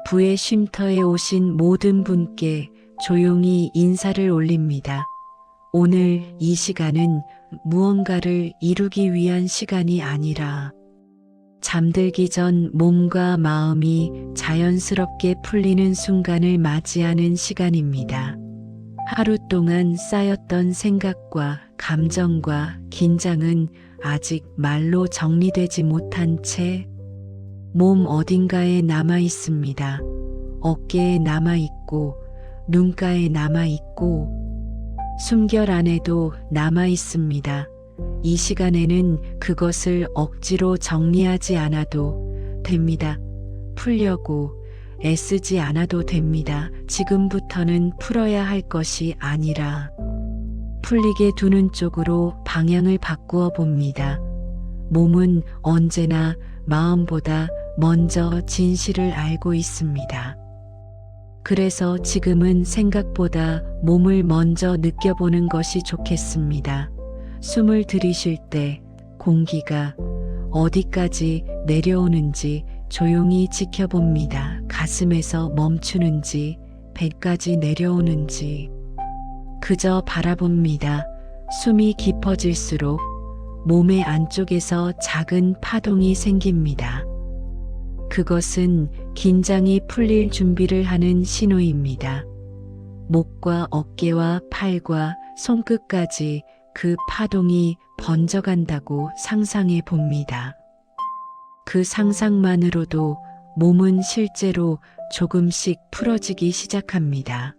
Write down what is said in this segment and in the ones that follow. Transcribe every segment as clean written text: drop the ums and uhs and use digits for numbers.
부의 쉼터에 오신 모든 분께 조용히 인사를 올립니다. 오늘 이 시간은 무언가를 이루기 위한 시간이 아니라 잠들기 전 몸과 마음이 자연스럽게 풀리는 순간을 맞이하는 시간입니다. 하루 동안 쌓였던 생각과 감정과 긴장은 아직 말로 정리되지 못한 채 몸 어딘가에 남아 있습니다. 어깨에 남아 있고, 눈가에 남아 있고, 숨결 안에도 남아 있습니다. 이 시간에는 그것을 억지로 정리하지 않아도 됩니다. 풀려고 애쓰지 않아도 됩니다. 지금부터는 풀어야 할 것이 아니라 풀리게 두는 쪽으로 방향을 바꾸어 봅니다. 몸은 언제나 마음보다 먼저 진실을 알고 있습니다. 그래서 지금은 생각보다 몸을 먼저 느껴보는 것이 좋겠습니다. 숨을 들이쉴 때 공기가 어디까지 내려오는지 조용히 지켜봅니다. 가슴에서 멈추는지 배까지 내려오는지 그저 바라봅니다. 숨이 깊어질수록 몸의 안쪽에서 작은 파동이 생깁니다. 그것은 긴장이 풀릴 준비를 하는 신호입니다. 목과 어깨와 팔과 손끝까지 그 파동이 번져간다고 상상해 봅니다. 그 상상만으로도 몸은 실제로 조금씩 풀어지기 시작합니다.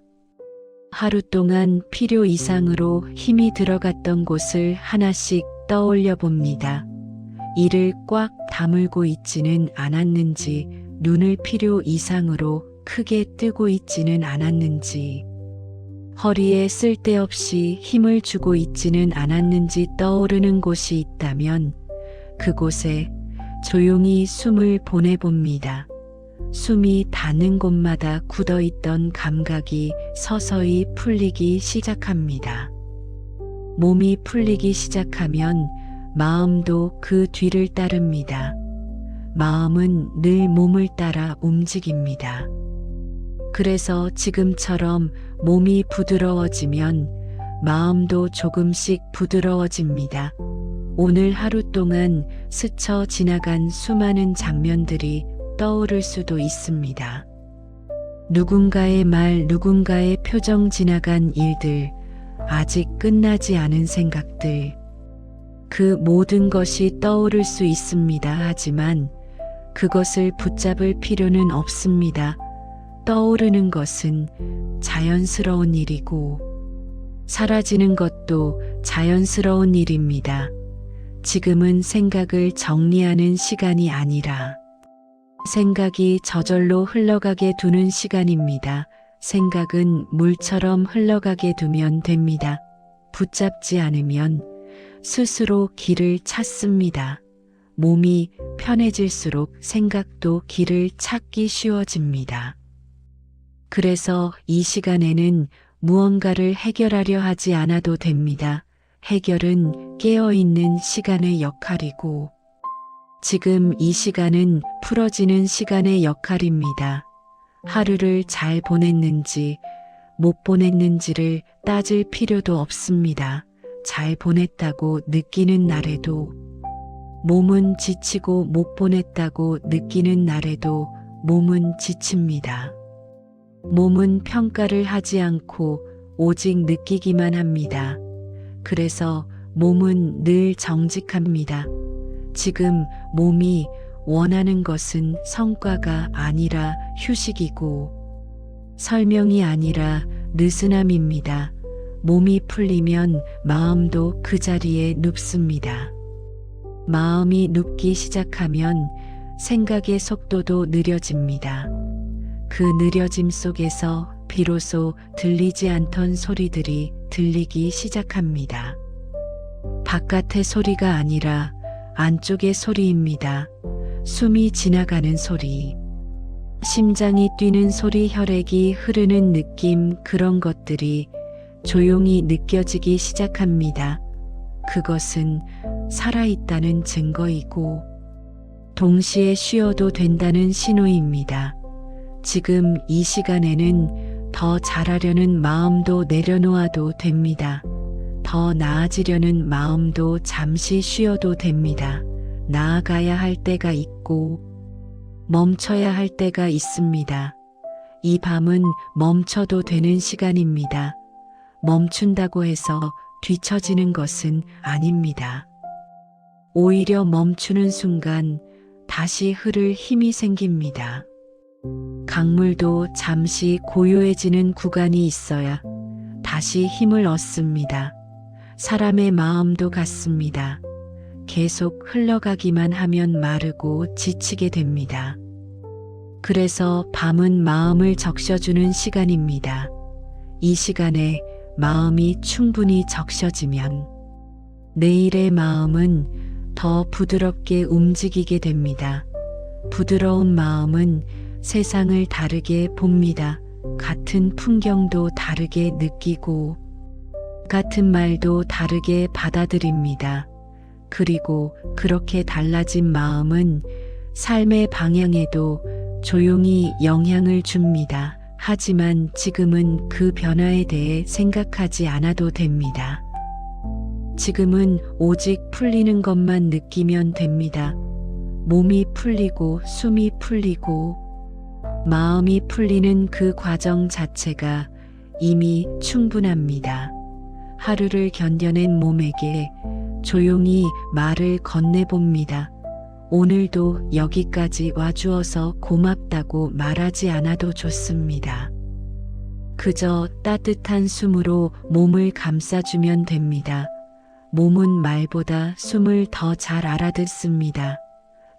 하루 동안 필요 이상으로 힘이 들어갔던 곳을 하나씩 떠올려 봅니다. 이를 꽉 다물고 있지는 않았는지, 눈을 필요 이상으로 크게 뜨고 있지는 않았는지, 허리에 쓸데없이 힘을 주고 있지는 않았는지 떠오르는 곳이 있다면 그곳에 조용히 숨을 보내봅니다. 숨이 닿는 곳마다 굳어있던 감각이 서서히 풀리기 시작합니다. 몸이 풀리기 시작하면 마음도 그 뒤를 따릅니다. 마음은 늘 몸을 따라 움직입니다. 그래서 지금처럼 몸이 부드러워지면 마음도 조금씩 부드러워집니다. 오늘 하루 동안 스쳐 지나간 수많은 장면들이 떠오를 수도 있습니다. 누군가의 말, 누군가의 표정, 지나간 일들, 아직 끝나지 않은 생각들, 그 모든 것이 떠오를 수 있습니다. 하지만 그것을 붙잡을 필요는 없습니다. 떠오르는 것은 자연스러운 일이고 사라지는 것도 자연스러운 일입니다. 지금은 생각을 정리하는 시간이 아니라 생각이 저절로 흘러가게 두는 시간입니다. 생각은 물처럼 흘러가게 두면 됩니다. 붙잡지 않으면 스스로 길을 찾습니다. 몸이 편해질수록 생각도 길을 찾기 쉬워집니다. 그래서 이 시간에는 무언가를 해결하려 하지 않아도 됩니다. 해결은 깨어있는 시간의 역할이고 지금 이 시간은 풀어지는 시간의 역할입니다. 하루를 잘 보냈는지 못 보냈는지를 따질 필요도 없습니다. 잘 보냈다고 느끼는 날에도, 몸은 지치고 못 보냈다고 느끼는 날에도 몸은 지칩니다. 몸은 평가를 하지 않고 오직 느끼기만 합니다. 그래서 몸은 늘 정직합니다. 지금 몸이 원하는 것은 성과가 아니라 휴식이고 설명이 아니라 느슨함입니다. 몸이 풀리면 마음도 그 자리에 눕습니다. 마음이 눕기 시작하면 생각의 속도도 느려집니다. 그 느려짐 속에서 비로소 들리지 않던 소리들이 들리기 시작합니다. 바깥의 소리가 아니라 안쪽의 소리입니다. 숨이 지나가는 소리, 심장이 뛰는 소리, 혈액이 흐르는 느낌, 그런 것들이 조용히 느껴지기 시작합니다. 그것은 살아있다는 증거이고 동시에 쉬어도 된다는 신호입니다. 지금 이 시간에는 더 잘하려는 마음도 내려놓아도 됩니다. 더 나아지려는 마음도 잠시 쉬어도 됩니다. 나아가야 할 때가 있고 멈춰야 할 때가 있습니다. 이 밤은 멈춰도 되는 시간입니다. 멈춘다고 해서 뒤처지는 것은 아닙니다. 오히려 멈추는 순간 다시 흐를 힘이 생깁니다. 강물도 잠시 고요해지는 구간이 있어야 다시 힘을 얻습니다. 사람의 마음도 같습니다. 계속 흘러가기만 하면 마르고 지치게 됩니다. 그래서 밤은 마음을 적셔주는 시간입니다. 이 시간에 마음이 충분히 적셔지면 내일의 마음은 더 부드럽게 움직이게 됩니다. 부드러운 마음은 세상을 다르게 봅니다. 같은 풍경도 다르게 느끼고 같은 말도 다르게 받아들입니다. 그리고 그렇게 달라진 마음은 삶의 방향에도 조용히 영향을 줍니다. 하지만 지금은 그 변화에 대해 생각하지 않아도 됩니다. 지금은 오직 풀리는 것만 느끼면 됩니다. 몸이 풀리고 숨이 풀리고 마음이 풀리는 그 과정 자체가 이미 충분합니다. 하루를 견뎌낸 몸에게 조용히 말을 건네봅니다. 오늘도 여기까지 와주어서 고맙다고 말하지 않아도 좋습니다. 그저 따뜻한 숨으로 몸을 감싸주면 됩니다. 몸은 말보다 숨을 더 잘 알아듣습니다.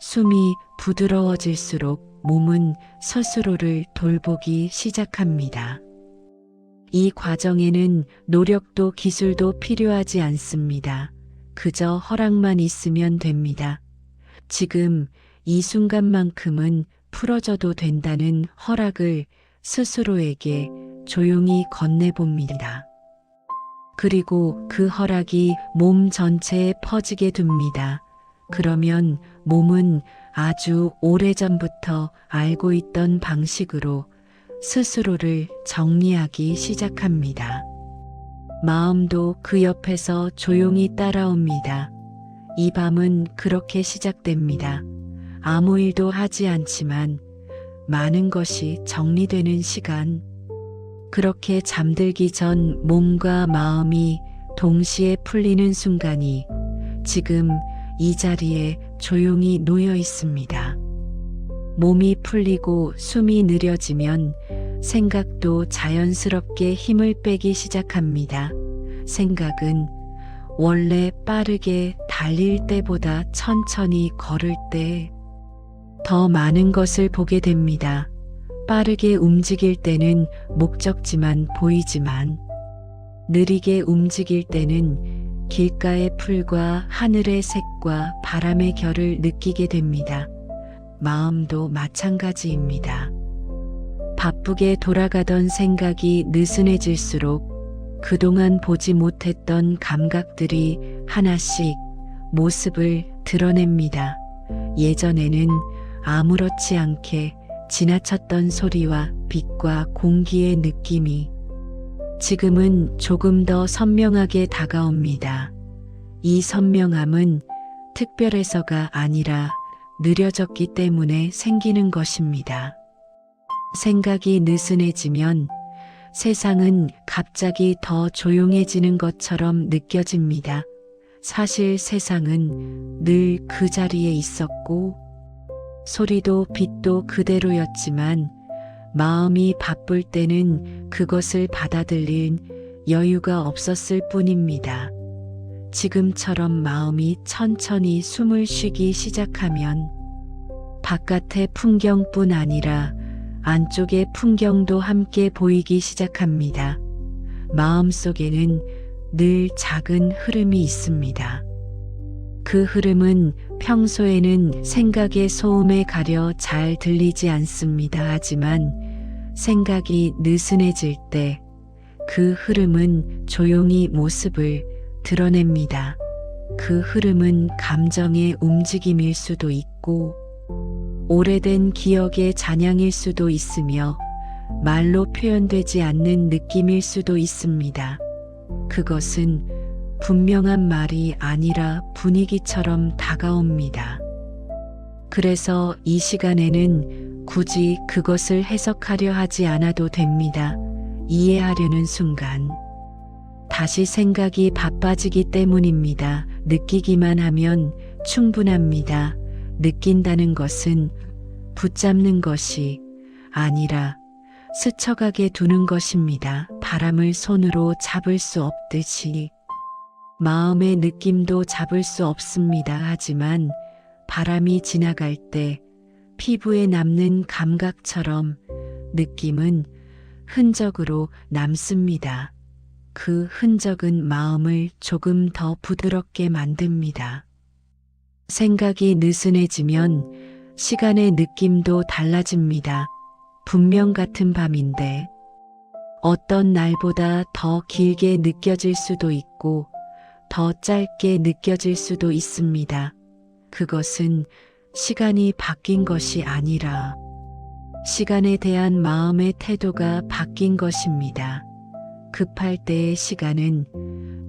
숨이 부드러워질수록 몸은 스스로를 돌보기 시작합니다. 이 과정에는 노력도 기술도 필요하지 않습니다. 그저 허락만 있으면 됩니다. 지금 이 순간만큼은 풀어져도 된다는 허락을 스스로에게 조용히 건네봅니다. 그리고 그 허락이 몸 전체에 퍼지게 둡니다. 그러면 몸은 아주 오래전부터 알고 있던 방식으로 스스로를 정리하기 시작합니다. 마음도 그 옆에서 조용히 따라옵니다. 이 밤은 그렇게 시작됩니다. 아무 일도 하지 않지만 많은 것이 정리되는 시간. 그렇게 잠들기 전 몸과 마음이 동시에 풀리는 순간이 지금 이 자리에 조용히 놓여 있습니다. 몸이 풀리고 숨이 느려지면 생각도 자연스럽게 힘을 빼기 시작합니다. 생각은 원래 빠르게 달릴 때보다 천천히 걸을 때 더 많은 것을 보게 됩니다. 빠르게 움직일 때는 목적지만 보이지만 느리게 움직일 때는 길가의 풀과 하늘의 색과 바람의 결을 느끼게 됩니다. 마음도 마찬가지입니다. 바쁘게 돌아가던 생각이 느슨해질수록 그동안 보지 못했던 감각들이 하나씩 모습을 드러냅니다. 예전에는 아무렇지 않게 지나쳤던 소리와 빛과 공기의 느낌이 지금은 조금 더 선명하게 다가옵니다. 이 선명함은 특별해서가 아니라 느려졌기 때문에 생기는 것입니다. 생각이 느슨해지면 세상은 갑자기 더 조용해지는 것처럼 느껴집니다. 사실 세상은 늘 그 자리에 있었고 소리도 빛도 그대로였지만 마음이 바쁠 때는 그것을 받아들일 여유가 없었을 뿐입니다. 지금처럼 마음이 천천히 숨을 쉬기 시작하면 바깥의 풍경뿐 아니라 안쪽의 풍경도 함께 보이기 시작합니다. 마음속에는 늘 작은 흐름이 있습니다. 그 흐름은 평소에는 생각의 소음에 가려 잘 들리지 않습니다. 하지만 생각이 느슨해질 때 그 흐름은 조용히 모습을 드러냅니다. 그 흐름은 감정의 움직임일 수도 있고 오래된 기억의 잔향일 수도 있으며 말로 표현되지 않는 느낌일 수도 있습니다. 그것은 분명한 말이 아니라 분위기처럼 다가옵니다. 그래서 이 시간에는 굳이 그것을 해석하려 하지 않아도 됩니다. 이해하려는 순간 다시 생각이 바빠지기 때문입니다. 느끼기만 하면 충분합니다. 느낀다는 것은 붙잡는 것이 아니라 스쳐가게 두는 것입니다. 바람을 손으로 잡을 수 없듯이 마음의 느낌도 잡을 수 없습니다. 하지만 바람이 지나갈 때 피부에 남는 감각처럼 느낌은 흔적으로 남습니다. 그 흔적은 마음을 조금 더 부드럽게 만듭니다. 생각이 느슨해지면 시간의 느낌도 달라집니다. 분명 같은 밤인데 어떤 날보다 더 길게 느껴질 수도 있고 더 짧게 느껴질 수도 있습니다. 그것은 시간이 바뀐 것이 아니라 시간에 대한 마음의 태도가 바뀐 것입니다. 급할 때의 시간은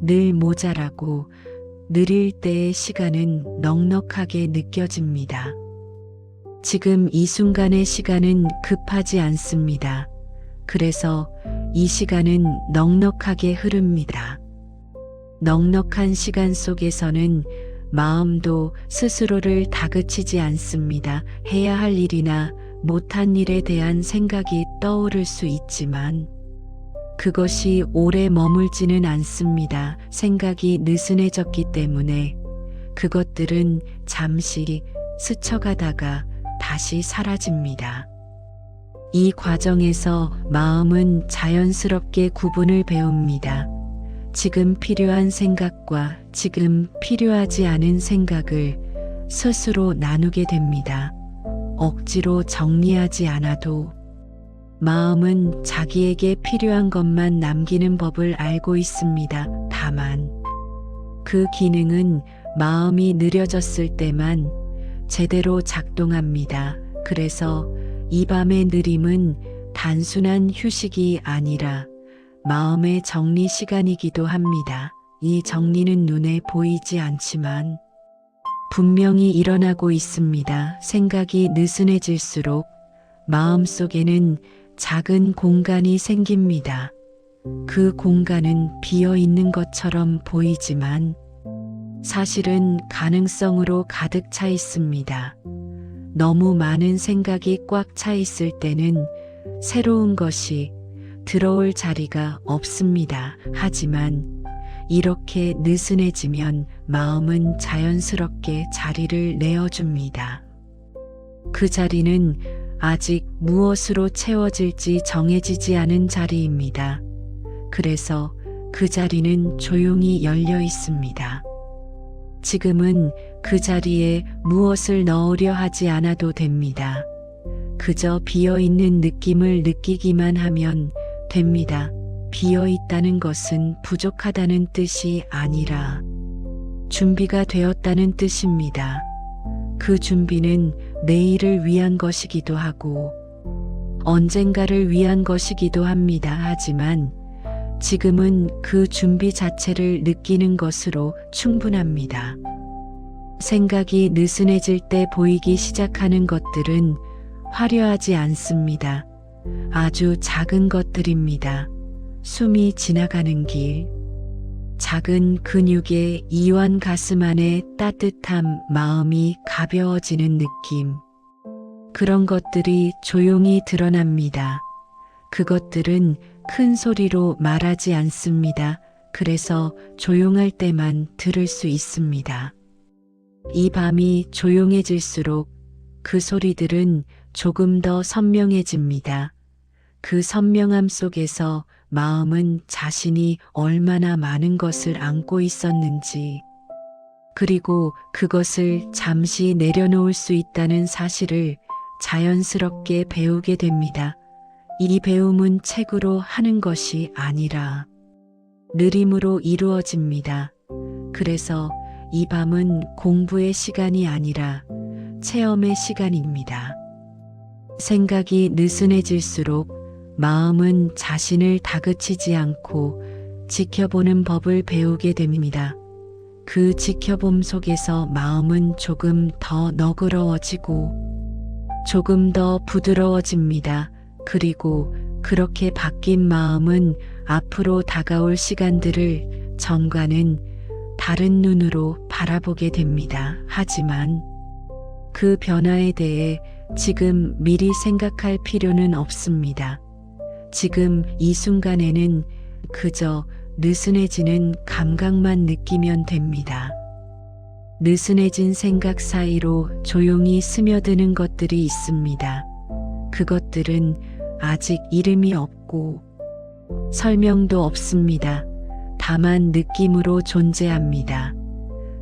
늘 모자라고 느릴 때의 시간은 넉넉하게 느껴집니다. 지금 이 순간의 시간은 급하지 않습니다. 그래서 이 시간은 넉넉하게 흐릅니다. 넉넉한 시간 속에서는 마음도 스스로를 다그치지 않습니다. 해야 할 일이나 못한 일에 대한 생각이 떠오를 수 있지만 그것이 오래 머물지는 않습니다. 생각이 느슨해졌기 때문에 그것들은 잠시 스쳐가다가 다시 사라집니다. 이 과정에서 마음은 자연스럽게 구분을 배웁니다. 지금 필요한 생각과 지금 필요하지 않은 생각을 스스로 나누게 됩니다. 억지로 정리하지 않아도 마음은 자기에게 필요한 것만 남기는 법을 알고 있습니다. 다만 그 기능은 마음이 느려졌을 때만 제대로 작동합니다. 그래서 이 밤의 느림은 단순한 휴식이 아니라 마음의 정리 시간이기도 합니다. 이 정리는 눈에 보이지 않지만 분명히 일어나고 있습니다. 생각이 느슨해질수록 마음속에는 작은 공간이 생깁니다. 그 공간은 비어 있는 것처럼 보이지만 사실은 가능성으로 가득 차 있습니다. 너무 많은 생각이 꽉 차 있을 때는 새로운 것이 들어올 자리가 없습니다. 하지만 이렇게 느슨해지면 마음은 자연스럽게 자리를 내어줍니다. 그 자리는 아직 무엇으로 채워질지 정해지지 않은 자리입니다. 그래서 그 자리는 조용히 열려 있습니다. 지금은 그 자리에 무엇을 넣으려 하지 않아도 됩니다. 그저 비어 있는 느낌을 느끼기만 하면 됩니다. 비어 있다는 것은 부족하다는 뜻이 아니라 준비가 되었다는 뜻입니다. 그 준비는 내일을 위한 것이기도 하고 언젠가를 위한 것이기도 합니다. 하지만 지금은 그 준비 자체를 느끼는 것으로 충분합니다. 생각이 느슨해질 때 보이기 시작하는 것들은 화려하지 않습니다. 아주 작은 것들입니다. 숨이 지나가는 길, 작은 근육의 이완 가슴 안에 따뜻함, 마음이 가벼워지는 느낌. 그런 것들이 조용히 드러납니다. 그것들은 큰 소리로 말하지 않습니다. 그래서 조용할 때만 들을 수 있습니다. 이 밤이 조용해질수록 그 소리들은 조금 더 선명해집니다. 그 선명함 속에서 마음은 자신이 얼마나 많은 것을 안고 있었는지, 그리고 그것을 잠시 내려놓을 수 있다는 사실을 자연스럽게 배우게 됩니다. 이 배움은 책으로 하는 것이 아니라 느림으로 이루어집니다. 그래서 이 밤은 공부의 시간이 아니라 체험의 시간입니다. 생각이 느슨해질수록 마음은 자신을 다그치지 않고 지켜보는 법을 배우게 됩니다. 그 지켜봄 속에서 마음은 조금 더 너그러워지고 조금 더 부드러워집니다. 그리고 그렇게 바뀐 마음은 앞으로 다가올 시간들을 전과는 다른 눈으로 바라보게 됩니다. 하지만 그 변화에 대해 지금 미리 생각할 필요는 없습니다. 지금 이 순간에는 그저 느슨해지는 감각만 느끼면 됩니다. 느슨해진 생각 사이로 조용히 스며드는 것들이 있습니다. 그것들은 아직 이름이 없고 설명도 없습니다. 다만 느낌으로 존재합니다.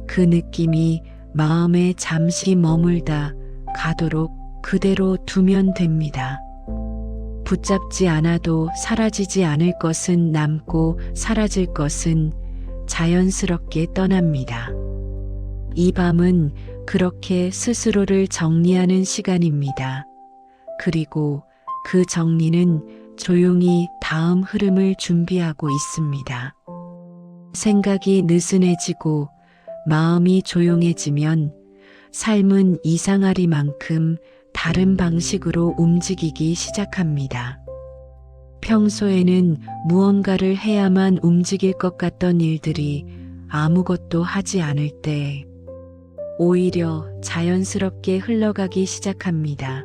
그 느낌이 마음에 잠시 머물다 가도록 그대로 두면 됩니다. 붙잡지 않아도 사라지지 않을 것은 남고 사라질 것은 자연스럽게 떠납니다. 이 밤은 그렇게 스스로를 정리하는 시간입니다. 그리고 그 정리는 조용히 다음 흐름을 준비하고 있습니다. 생각이 느슨해지고 마음이 조용해지면 삶은 이상하리만큼 다른 방식으로 움직이기 시작합니다. 평소에는 무언가를 해야만 움직일 것 같던 일들이 아무것도 하지 않을 때 오히려 자연스럽게 흘러가기 시작합니다.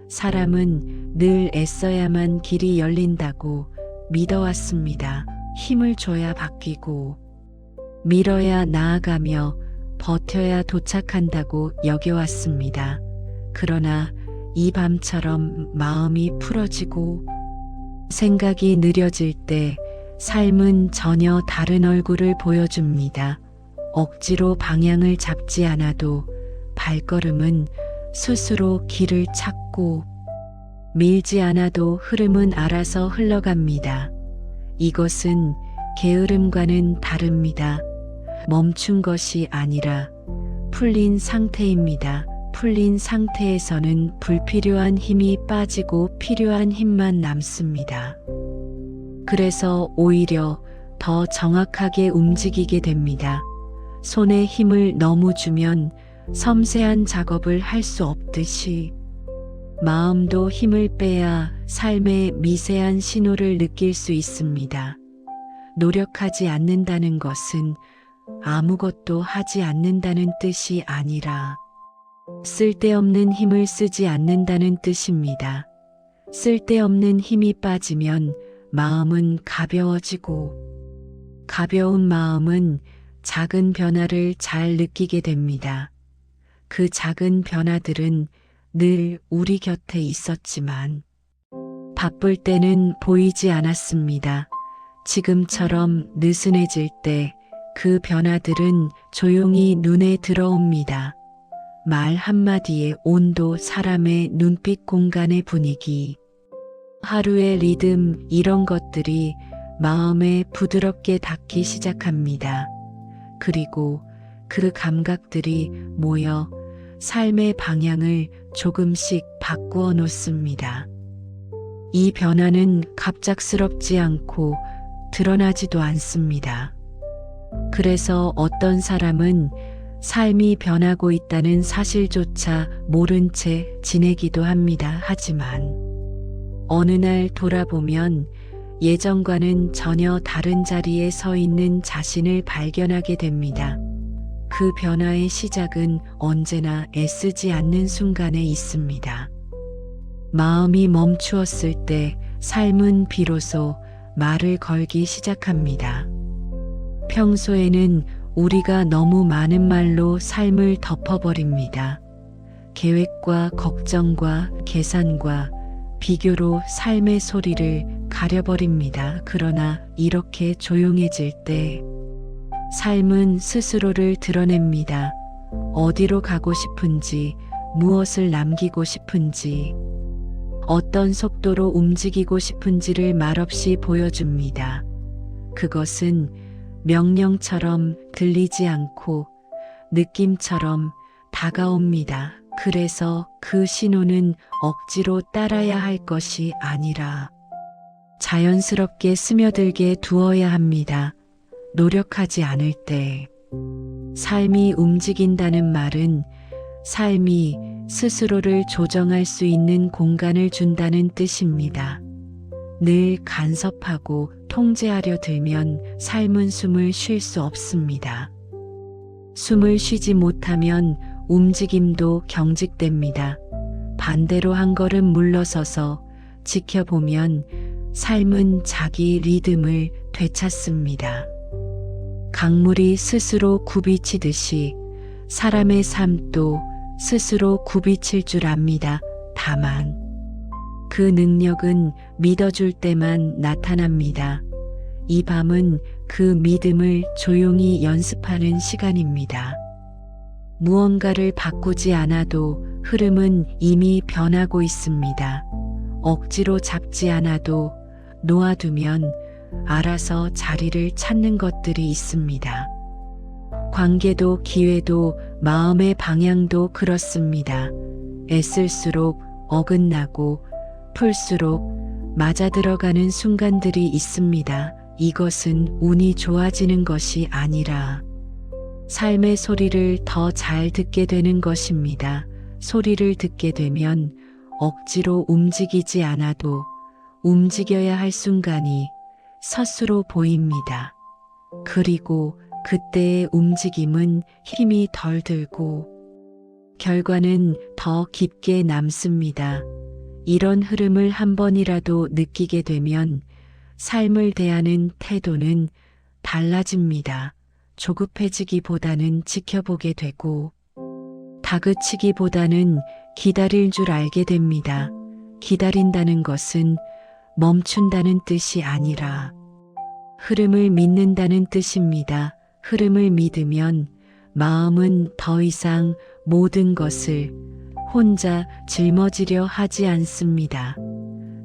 사람은 늘 애써야만 길이 열린다고 믿어왔습니다. 힘을 줘야 바뀌고 밀어야 나아가며 버텨야 도착한다고 여겨왔습니다. 그러나 이 밤처럼 마음이 풀어지고 생각이 느려질 때 삶은 전혀 다른 얼굴을 보여줍니다. 억지로 방향을 잡지 않아도 발걸음은 스스로 길을 찾고 밀지 않아도 흐름은 알아서 흘러갑니다. 이것은 게으름과는 다릅니다. 멈춘 것이 아니라 풀린 상태입니다. 풀린 상태에서는 불필요한 힘이 빠지고 필요한 힘만 남습니다. 그래서 오히려 더 정확하게 움직이게 됩니다. 손에 힘을 너무 주면 섬세한 작업을 할 수 없듯이 마음도 힘을 빼야 삶의 미세한 신호를 느낄 수 있습니다. 노력하지 않는다는 것은 아무것도 하지 않는다는 뜻이 아니라 쓸데없는 힘을 쓰지 않는다는 뜻입니다. 쓸데없는 힘이 빠지면 마음은 가벼워지고 가벼운 마음은 작은 변화를 잘 느끼게 됩니다. 그 작은 변화들은 늘 우리 곁에 있었지만 바쁠 때는 보이지 않았습니다. 지금처럼 느슨해질 때 그 변화들은 조용히 눈에 들어옵니다. 말 한마디의 온도, 사람의 눈빛, 공간의 분위기, 하루의 리듬, 이런 것들이 마음에 부드럽게 닿기 시작합니다. 그리고 그 감각들이 모여 삶의 방향을 조금씩 바꾸어 놓습니다. 이 변화는 갑작스럽지 않고 드러나지도 않습니다. 그래서 어떤 사람은 삶이 변하고 있다는 사실조차 모른 채 지내기도 합니다. 하지만 어느 날 돌아보면 예전과는 전혀 다른 자리에 서 있는 자신을 발견하게 됩니다. 그 변화의 시작은 언제나 애쓰지 않는 순간에 있습니다. 마음이 멈추었을 때 삶은 비로소 말을 걸기 시작합니다. 평소에는 우리가 너무 많은 말로 삶을 덮어버립니다. 계획과 걱정과 계산과 비교로 삶의 소리를 가려버립니다. 그러나 이렇게 조용해질 때 삶은 스스로를 드러냅니다. 어디로 가고 싶은지, 무엇을 남기고 싶은지, 어떤 속도로 움직이고 싶은지를 말없이 보여줍니다. 그것은 명령처럼 들리지 않고 느낌처럼 다가옵니다. 그래서 그 신호는 억지로 따라야 할 것이 아니라 자연스럽게 스며들게 두어야 합니다. 노력하지 않을 때. 삶이 움직인다는 말은 삶이 스스로를 조정할 수 있는 공간을 준다는 뜻입니다. 늘 간섭하고 통제하려 들면 삶은 숨을 쉴 수 없습니다. 숨을 쉬지 못하면 움직임도 경직됩니다. 반대로 한 걸음 물러서서 지켜보면 삶은 자기 리듬을 되찾습니다. 강물이 스스로 굽이치듯이 사람의 삶도 스스로 굽이칠 줄 압니다. 다만 그 능력은 믿어줄 때만 나타납니다. 이 밤은 그 믿음을 조용히 연습하는 시간입니다. 무언가를 바꾸지 않아도 흐름은 이미 변하고 있습니다. 억지로 잡지 않아도 놓아두면 알아서 자리를 찾는 것들이 있습니다. 관계도 기회도 마음의 방향도 그렇습니다. 애쓸수록 어긋나고 풀수록 맞아들어가는 순간들이 있습니다. 이것은 운이 좋아지는 것이 아니라 삶의 소리를 더 잘 듣게 되는 것입니다. 소리를 듣게 되면 억지로 움직이지 않아도 움직여야 할 순간이 스스로 보입니다. 그리고 그때의 움직임은 힘이 덜 들고 결과는 더 깊게 남습니다. 이런 흐름을 한 번이라도 느끼게 되면 삶을 대하는 태도는 달라집니다. 조급해지기보다는 지켜보게 되고 다그치기보다는 기다릴 줄 알게 됩니다. 기다린다는 것은 멈춘다는 뜻이 아니라 흐름을 믿는다는 뜻입니다. 흐름을 믿으면 마음은 더 이상 모든 것을 혼자 짊어지려 하지 않습니다.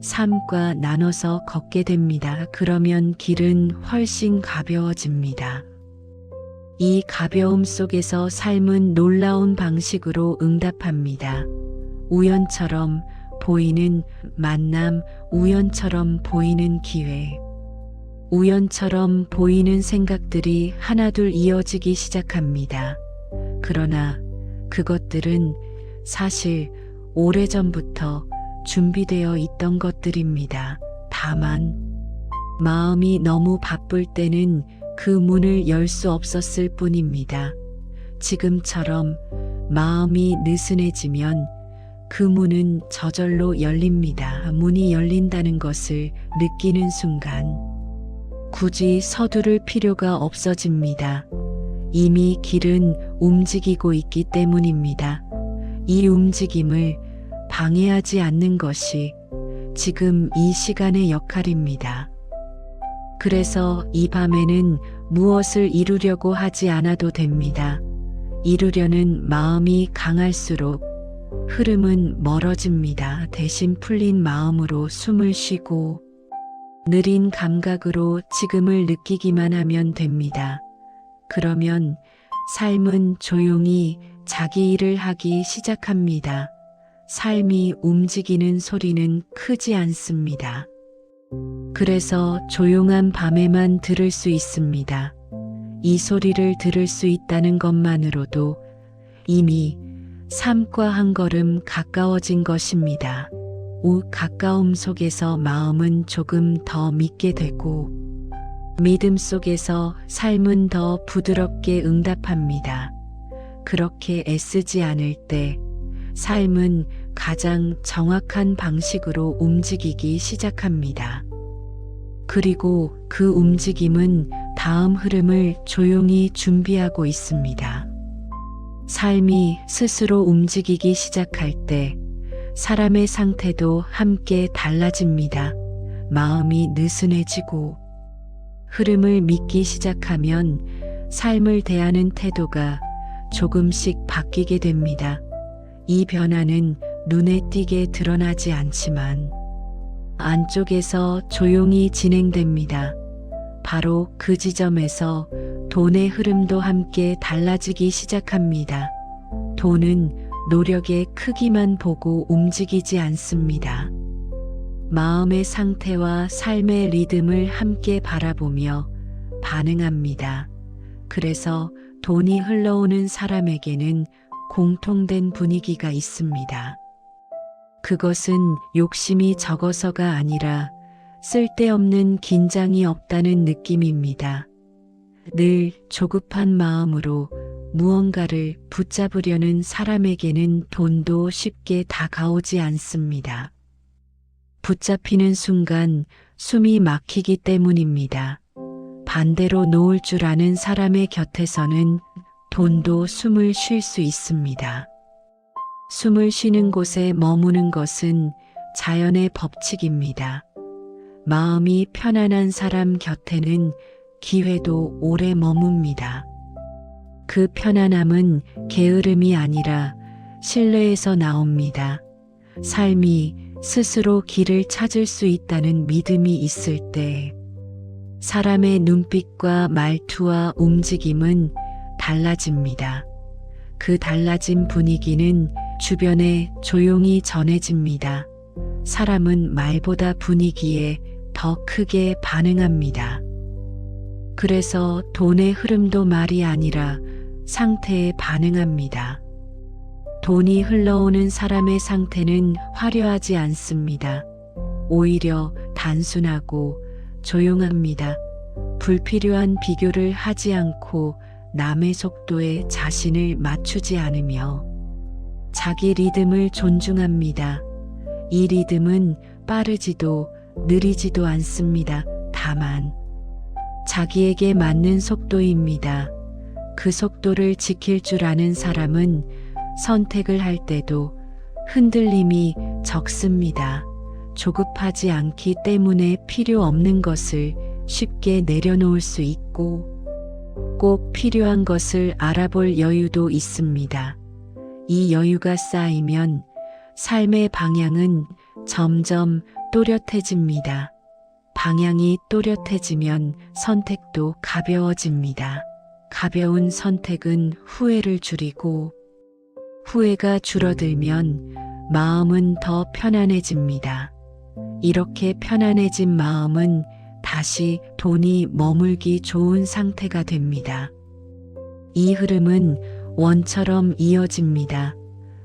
삶과 나눠서 걷게 됩니다. 그러면 길은 훨씬 가벼워집니다. 이 가벼움 속에서 삶은 놀라운 방식으로 응답합니다. 우연처럼 보이는 만남, 우연처럼 보이는 기회, 우연처럼 보이는 생각들이 하나둘 이어지기 시작합니다. 그러나 그것들은 사실 오래전부터 준비되어 있던 것들입니다. 다만 마음이 너무 바쁠 때는 그 문을 열 수 없었을 뿐입니다. 지금처럼 마음이 느슨해지면 그 문은 저절로 열립니다. 문이 열린다는 것을 느끼는 순간 굳이 서두를 필요가 없어집니다. 이미 길은 움직이고 있기 때문입니다. 이 움직임을 방해하지 않는 것이 지금 이 시간의 역할입니다. 그래서 이 밤에는 무엇을 이루려고 하지 않아도 됩니다. 이루려는 마음이 강할수록 흐름은 멀어집니다. 대신 풀린 마음으로 숨을 쉬고 느린 감각으로 지금을 느끼기만 하면 됩니다. 그러면 삶은 조용히 자기 일을 하기 시작합니다. 삶이 움직이는 소리는 크지 않습니다. 그래서 조용한 밤에만 들을 수 있습니다. 이 소리를 들을 수 있다는 것만으로도 이미 삶과 한 걸음 가까워진 것입니다. 가까움 속에서 마음은 조금 더 믿게 되고 믿음 속에서 삶은 더 부드럽게 응답합니다. 그렇게 애쓰지 않을 때 삶은 가장 정확한 방식으로 움직이기 시작합니다. 그리고 그 움직임은 다음 흐름을 조용히 준비하고 있습니다. 삶이 스스로 움직이기 시작할 때 사람의 상태도 함께 달라집니다. 마음이 느슨해지고 흐름을 믿기 시작하면 삶을 대하는 태도가 조금씩 바뀌게 됩니다. 이 변화는 눈에 띄게 드러나지 않지만 안쪽에서 조용히 진행됩니다. 바로 그 지점에서 돈의 흐름도 함께 달라지기 시작합니다. 돈은 노력의 크기만 보고 움직이지 않습니다. 마음의 상태와 삶의 리듬을 함께 바라보며 반응합니다. 그래서 돈이 흘러오는 사람에게는 공통된 분위기가 있습니다. 그것은 욕심이 적어서가 아니라 쓸데없는 긴장이 없다는 느낌입니다. 늘 조급한 마음으로 무언가를 붙잡으려는 사람에게는 돈도 쉽게 다가오지 않습니다. 붙잡히는 순간 숨이 막히기 때문입니다. 반대로 놓을 줄 아는 사람의 곁에서는 돈도 숨을 쉴 수 있습니다. 숨을 쉬는 곳에 머무는 것은 자연의 법칙입니다. 마음이 편안한 사람 곁에는 기회도 오래 머뭅니다. 그 편안함은 게으름이 아니라 신뢰에서 나옵니다. 삶이 스스로 길을 찾을 수 있다는 믿음이 있을 때 사람의 눈빛과 말투와 움직임은 달라집니다. 그 달라진 분위기는 주변에 조용히 전해집니다. 사람은 말보다 분위기에 더 크게 반응합니다. 그래서 돈의 흐름도 말이 아니라 상태에 반응합니다. 돈이 흘러오는 사람의 상태는 화려하지 않습니다. 오히려 단순하고 조용합니다. 불필요한 비교를 하지 않고 남의 속도에 자신을 맞추지 않으며 자기 리듬을 존중합니다. 이 리듬은 빠르지도 느리지도 않습니다. 다만 자기에게 맞는 속도입니다. 그 속도를 지킬 줄 아는 사람은 선택을 할 때도 흔들림이 적습니다. 조급하지 않기 때문에 필요 없는 것을 쉽게 내려놓을 수 있고 꼭 필요한 것을 알아볼 여유도 있습니다. 이 여유가 쌓이면 삶의 방향은 점점 또렷해집니다. 방향이 또렷해지면 선택도 가벼워집니다. 가벼운 선택은 후회를 줄이고 후회가 줄어들면 마음은 더 편안해집니다. 이렇게 편안해진 마음은 다시 돈이 머물기 좋은 상태가 됩니다. 이 흐름은 원처럼 이어집니다.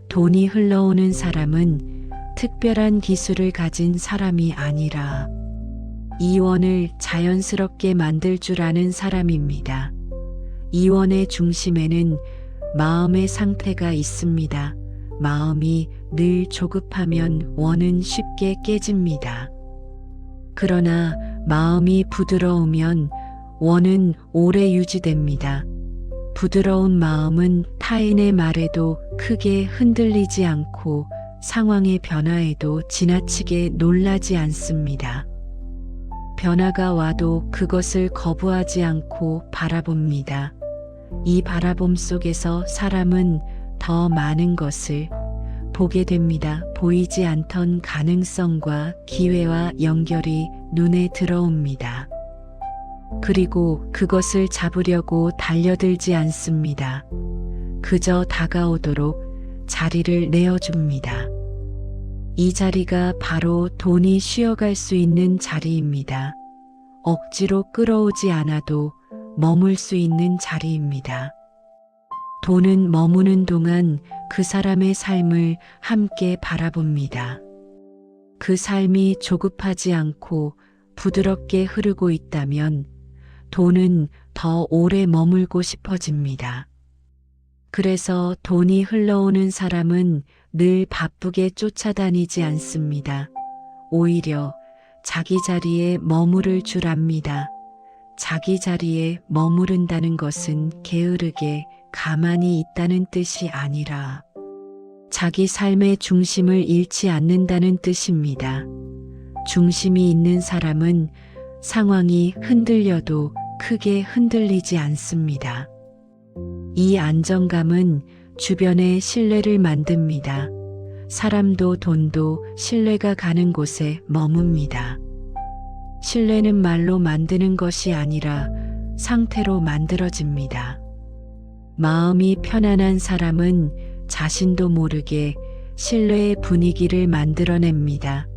돈이 흘러오는 사람은 특별한 기술을 가진 사람이 아니라 이 원을 자연스럽게 만들 줄 아는 사람입니다. 이 원의 중심에는 마음의 상태가 있습니다. 마음이 늘 조급하면 원은 쉽게 깨집니다. 그러나 마음이 부드러우면 원은 오래 유지됩니다. 부드러운 마음은 타인의 말에도 크게 흔들리지 않고 상황의 변화에도 지나치게 놀라지 않습니다. 변화가 와도 그것을 거부하지 않고 바라봅니다. 이 바라봄 속에서 사람은 더 많은 것을 보게 됩니다. 보이지 않던 가능성과 기회와 연결이 눈에 들어옵니다. 그리고 그것을 잡으려고 달려들지 않습니다. 그저 다가오도록 자리를 내어줍니다. 이 자리가 바로 돈이 쉬어갈 수 있는 자리입니다. 억지로 끌어오지 않아도 머물 수 있는 자리입니다. 돈은 머무는 동안 그 사람의 삶을 함께 바라봅니다. 그 삶이 조급하지 않고 부드럽게 흐르고 있다면 돈은 더 오래 머물고 싶어집니다. 그래서 돈이 흘러오는 사람은 늘 바쁘게 쫓아다니지 않습니다. 오히려 자기 자리에 머무를 줄 압니다. 자기 자리에 머무른다는 것은 게으르게 가만히 있다는 뜻이 아니라 자기 삶의 중심을 잃지 않는다는 뜻입니다. 중심이 있는 사람은 상황이 흔들려도 크게 흔들리지 않습니다. 이 안정감은 주변에 신뢰를 만듭니다. 사람도 돈도 신뢰가 가는 곳에 머뭅니다. 신뢰는 말로 만드는 것이 아니라 상태로 만들어집니다. 마음이 편안한 사람은 자신도 모르게 신뢰의 분위기를 만들어냅니다.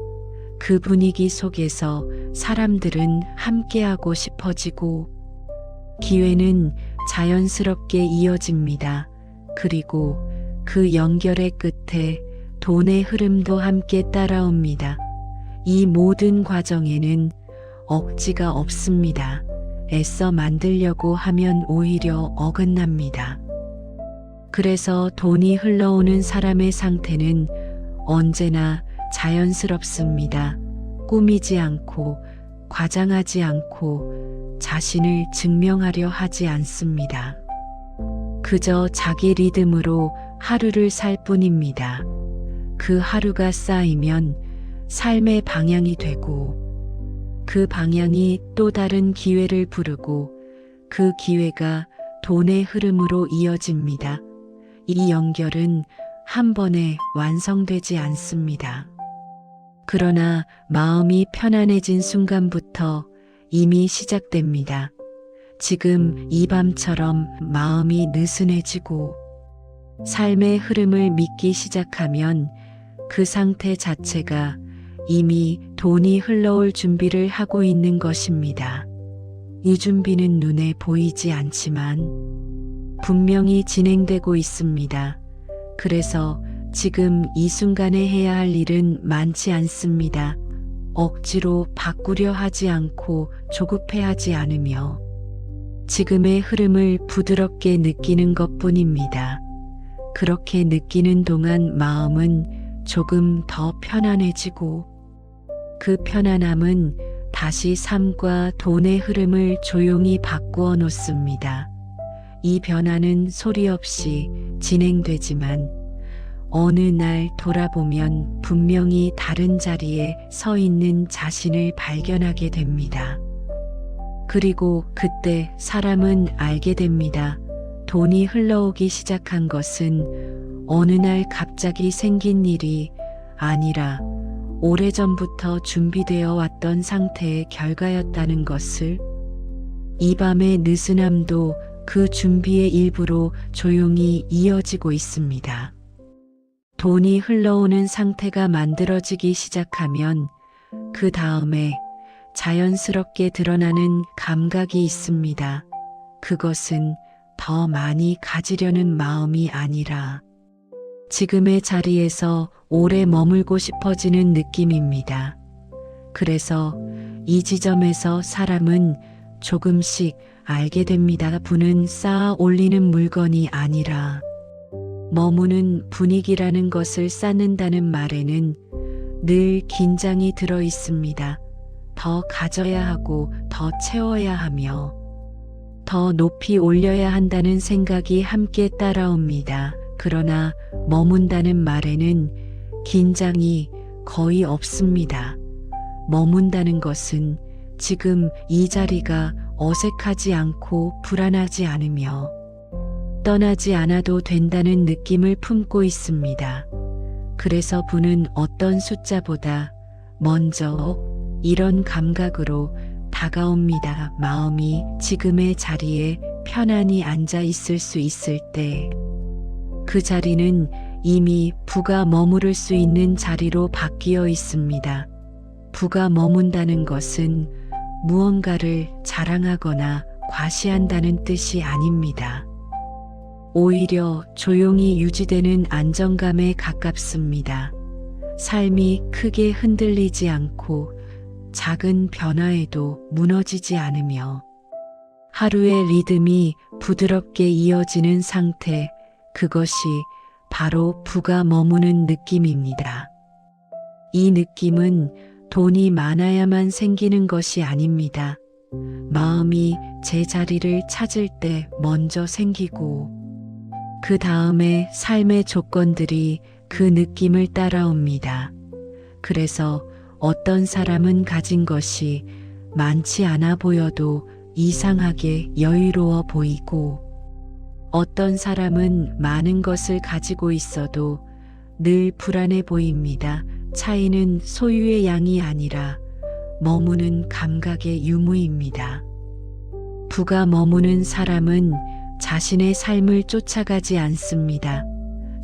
그 분위기 속에서 사람들은 함께하고 싶어지고 기회는 자연스럽게 이어집니다. 그리고 그 연결의 끝에 돈의 흐름도 함께 따라옵니다. 이 모든 과정에는 억지가 없습니다. 애써 만들려고 하면 오히려 어긋납니다. 그래서 돈이 흘러오는 사람의 상태는 언제나 자연스럽습니다. 꾸미지 않고 과장하지 않고 자신을 증명하려 하지 않습니다. 그저 자기 리듬으로 하루를 살 뿐입니다. 그 하루가 쌓이면 삶의 방향이 되고 그 방향이 또 다른 기회를 부르고 그 기회가 돈의 흐름으로 이어집니다. 이 연결은 한 번에 완성되지 않습니다. 그러나 마음이 편안해진 순간부터 이미 시작됩니다. 지금 이 밤처럼 마음이 느슨해지고 삶의 흐름을 믿기 시작하면 그 상태 자체가 이미 돈이 흘러올 준비를 하고 있는 것입니다. 이 준비는 눈에 보이지 않지만 분명히 진행되고 있습니다. 그래서 지금 이 순간에 해야 할 일은 많지 않습니다. 억지로 바꾸려 하지 않고 조급해하지 않으며 지금의 흐름을 부드럽게 느끼는 것뿐입니다. 그렇게 느끼는 동안 마음은 조금 더 편안해지고 그 편안함은 다시 삶과 돈의 흐름을 조용히 바꾸어 놓습니다. 이 변화는 소리 없이 진행되지만 어느 날 돌아보면 분명히 다른 자리에 서 있는 자신을 발견하게 됩니다. 그리고 그때 사람은 알게 됩니다. 돈이 흘러오기 시작한 것은 어느 날 갑자기 생긴 일이 아니라 오래전부터 준비되어 왔던 상태의 결과였다는 것을. 이 밤의 느슨함도 그 준비의 일부로 조용히 이어지고 있습니다. 돈이 흘러오는 상태가 만들어지기 시작하면 그 다음에 자연스럽게 드러나는 감각이 있습니다. 그것은 더 많이 가지려는 마음이 아니라 지금의 자리에서 오래 머물고 싶어지는 느낌입니다. 그래서 이 지점에서 사람은 조금씩 알게 됩니다. 부는 쌓아 올리는 물건이 아니라 머무는 분위기라는 것을 쌓는다는 말에는 늘 긴장이 들어 있습니다. 더 가져야 하고 더 채워야 하며 더 높이 올려야 한다는 생각이 함께 따라옵니다. 그러나 머문다는 말에는 긴장이 거의 없습니다. 머문다는 것은 지금 이 자리가 어색하지 않고 불안하지 않으며 떠나지 않아도 된다는 느낌을 품고 있습니다. 그래서 부는 어떤 숫자보다 먼저 이런 감각으로 다가옵니다. 마음이 지금의 자리에 편안히 앉아 있을 수 있을 때 그 자리는 이미 부가 머무를 수 있는 자리로 바뀌어 있습니다. 부가 머문다는 것은 무언가를 자랑하거나 과시한다는 뜻이 아닙니다. 오히려 조용히 유지되는 안정감에 가깝습니다. 삶이 크게 흔들리지 않고 작은 변화에도 무너지지 않으며 하루의 리듬이 부드럽게 이어지는 상태, 그것이 바로 부가 머무는 느낌입니다. 이 느낌은 돈이 많아야만 생기는 것이 아닙니다. 마음이 제 자리를 찾을 때 먼저 생기고 그 다음에 삶의 조건들이 그 느낌을 따라옵니다. 그래서 어떤 사람은 가진 것이 많지 않아 보여도 이상하게 여유로워 보이고 어떤 사람은 많은 것을 가지고 있어도 늘 불안해 보입니다. 차이는 소유의 양이 아니라 머무는 감각의 유무입니다. 부가 머무는 사람은 자신의 삶을 쫓아가지 않습니다.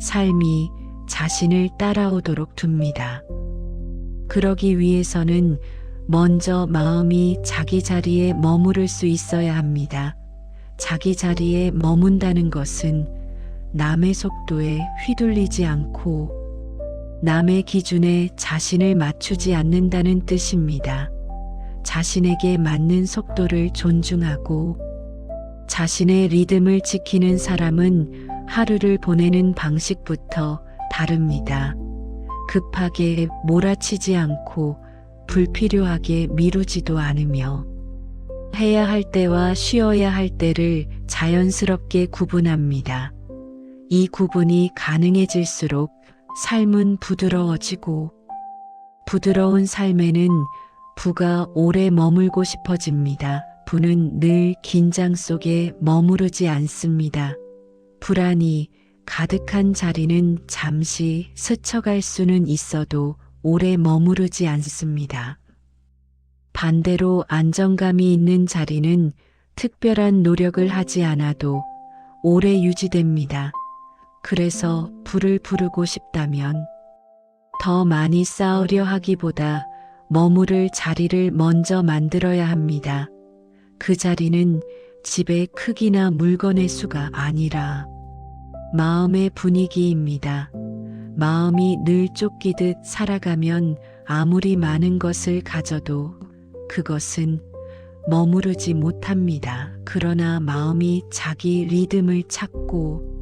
삶이 자신을 따라오도록 둡니다. 그러기 위해서는 먼저 마음이 자기 자리에 머무를 수 있어야 합니다. 자기 자리에 머문다는 것은 남의 속도에 휘둘리지 않고 남의 기준에 자신을 맞추지 않는다는 뜻입니다. 자신에게 맞는 속도를 존중하고 자신의 리듬을 지키는 사람은 하루를 보내는 방식부터 다릅니다. 급하게 몰아치지 않고 불필요하게 미루지도 않으며 해야 할 때와 쉬어야 할 때를 자연스럽게 구분합니다. 이 구분이 가능해질수록 삶은 부드러워지고 부드러운 삶에는 부가 오래 머물고 싶어집니다. 부는 늘 긴장 속에 머무르지 않습니다. 불안이 가득한 자리는 잠시 스쳐갈 수는 있어도 오래 머무르지 않습니다. 반대로 안정감이 있는 자리는 특별한 노력을 하지 않아도 오래 유지됩니다. 그래서 불을 부르고 싶다면 더 많이 쌓으려 하기보다 머무를 자리를 먼저 만들어야 합니다. 그 자리는 집의 크기나 물건의 수가 아니라 마음의 분위기입니다. 마음이 늘 쫓기듯 살아가면 아무리 많은 것을 가져도 그것은 머무르지 못합니다. 그러나 마음이 자기 리듬을 찾고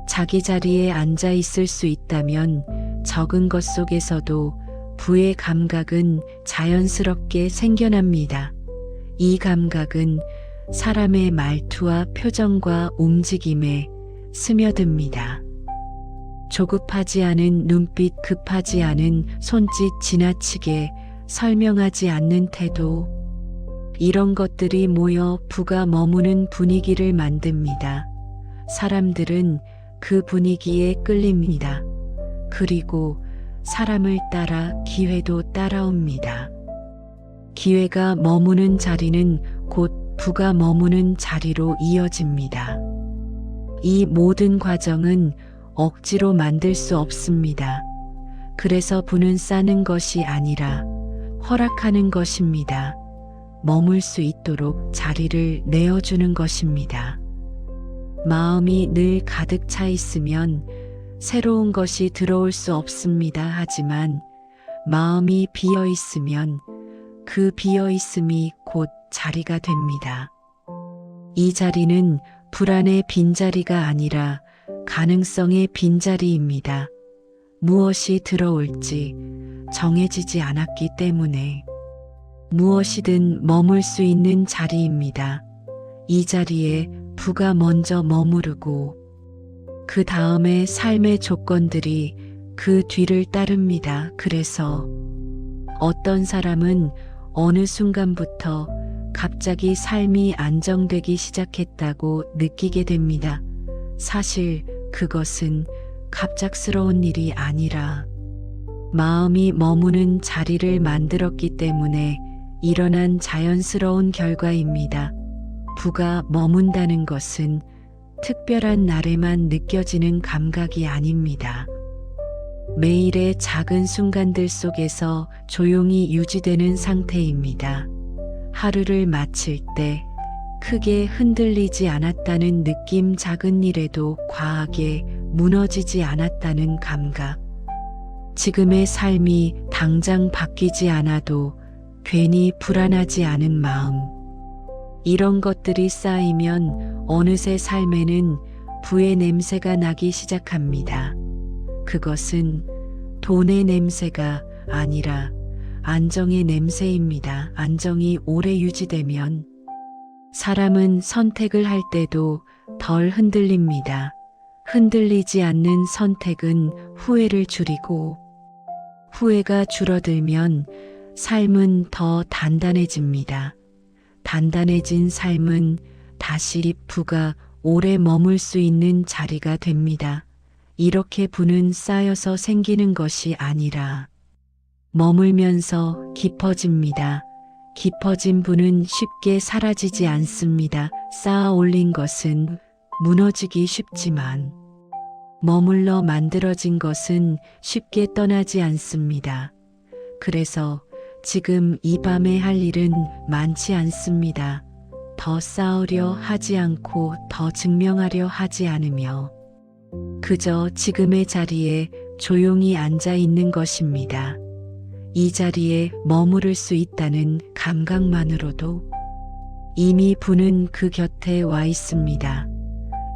자기 자리에 앉아 있을 수 있다면 적은 것 속에서도 부의 감각은 자연스럽게 생겨납니다. 이 감각은 사람의 말투와 표정과 움직임에 스며듭니다. 조급하지 않은 눈빛, 급하지 않은 손짓, 지나치게 설명하지 않는 태도, 이런 것들이 모여 부가 머무는 분위기를 만듭니다. 사람들은 그 분위기에 끌립니다. 그리고 사람을 따라 기회도 따라옵니다. 기회가 머무는 자리는 곧 부가 머무는 자리로 이어집니다. 이 모든 과정은 억지로 만들 수 없습니다. 그래서 부는 쌓는 것이 아니라 허락하는 것입니다. 머물 수 있도록 자리를 내어주는 것입니다. 마음이 늘 가득 차 있으면 새로운 것이 들어올 수 없습니다. 하지만 마음이 비어 있으면 그 비어 있음이 곧 자리가 됩니다. 이 자리는 불안의 빈자리가 아니라 가능성의 빈자리입니다. 무엇이 들어올지 정해지지 않았기 때문에 무엇이든 머물 수 있는 자리입니다. 이 자리에 부가 먼저 머무르고 그 다음에 삶의 조건들이 그 뒤를 따릅니다. 그래서 어떤 사람은 어느 순간부터 갑자기 삶이 안정되기 시작했다고 느끼게 됩니다. 사실 그것은 갑작스러운 일이 아니라 마음이 머무는 자리를 만들었기 때문에 일어난 자연스러운 결과입니다. 부가 머문다는 것은 특별한 날에만 느껴지는 감각이 아닙니다. 매일의 작은 순간들 속에서 조용히 유지되는 상태입니다. 하루를 마칠 때 크게 흔들리지 않았다는 느낌, 작은 일에도 과하게 무너지지 않았다는 감각. 지금의 삶이 당장 바뀌지 않아도 괜히 불안하지 않은 마음. 이런 것들이 쌓이면 어느새 삶에는 부의 냄새가 나기 시작합니다. 그것은 돈의 냄새가 아니라 안정의 냄새입니다. 안정이 오래 유지되면 사람은 선택을 할 때도 덜 흔들립니다. 흔들리지 않는 선택은 후회를 줄이고 후회가 줄어들면 삶은 더 단단해집니다. 단단해진 삶은 다시 부가 오래 머물 수 있는 자리가 됩니다. 이렇게 부는 쌓여서 생기는 것이 아니라 머물면서 깊어집니다. 깊어진 부는 쉽게 사라지지 않습니다. 쌓아 올린 것은 무너지기 쉽지만 머물러 만들어진 것은 쉽게 떠나지 않습니다. 그래서 지금 이 밤에 할 일은 많지 않습니다. 더 쌓으려 하지 않고 더 증명하려 하지 않으며 그저 지금의 자리에 조용히 앉아 있는 것입니다. 이 자리에 머무를 수 있다는 감각만으로도 이미 부는 그 곁에 와 있습니다.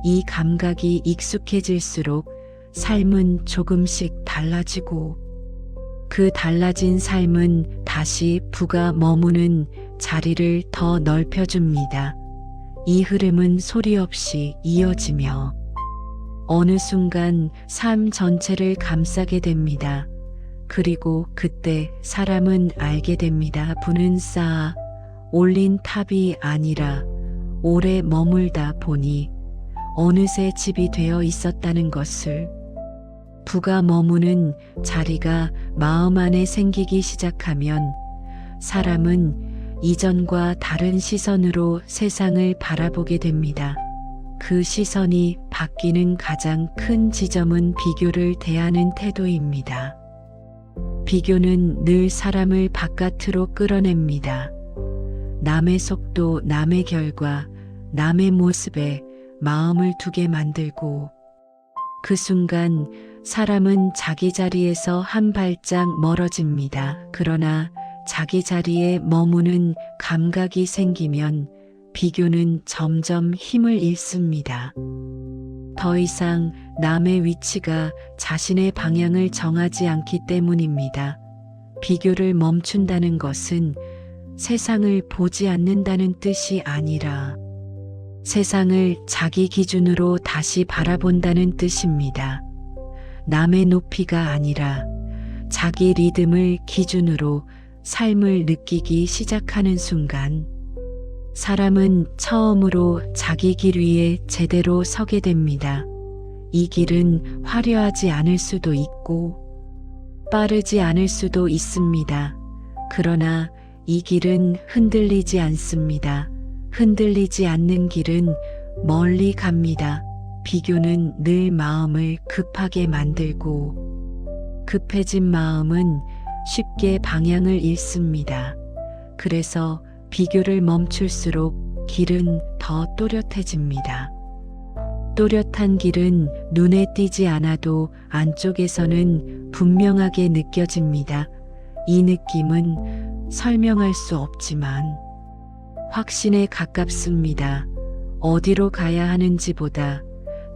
이 감각이 익숙해질수록 삶은 조금씩 달라지고 그 달라진 삶은 다시 부가 머무는 자리를 더 넓혀줍니다. 이 흐름은 소리 없이 이어지며 어느 순간 삶 전체를 감싸게 됩니다. 그리고 그때 사람은 알게 됩니다. 부는 쌓아 올린 탑이 아니라 오래 머물다 보니 어느새 집이 되어 있었다는 것을. 부가 머무는 자리가 마음 안에 생기기 시작하면 사람은 이전과 다른 시선으로 세상을 바라보게 됩니다. 그 시선이 바뀌는 가장 큰 지점은 비교를 대하는 태도입니다. 비교는 늘 사람을 바깥으로 끌어냅니다. 남의 속도, 남의 결과, 남의 모습에 마음을 두게 만들고 그 순간 사람은 자기 자리에서 한 발짝 멀어집니다. 그러나 자기 자리에 머무는 감각이 생기면 비교는 점점 힘을 잃습니다. 더 이상 남의 위치가 자신의 방향을 정하지 않기 때문입니다. 비교를 멈춘다는 것은 세상을 보지 않는다는 뜻이 아니라 세상을 자기 기준으로 다시 바라본다는 뜻입니다. 남의 높이가 아니라 자기 리듬을 기준으로 삶을 느끼기 시작하는 순간 사람은 처음으로 자기 길 위에 제대로 서게 됩니다. 이 길은 화려하지 않을 수도 있고 빠르지 않을 수도 있습니다. 그러나 이 길은 흔들리지 않습니다. 흔들리지 않는 길은 멀리 갑니다. 비교는 늘 마음을 급하게 만들고 급해진 마음은 쉽게 방향을 잃습니다. 그래서 비교를 멈출수록 길은 더 또렷해집니다. 또렷한 길은 눈에 띄지 않아도 안쪽에서는 분명하게 느껴집니다. 이 느낌은 설명할 수 없지만 확신에 가깝습니다. 어디로 가야 하는지보다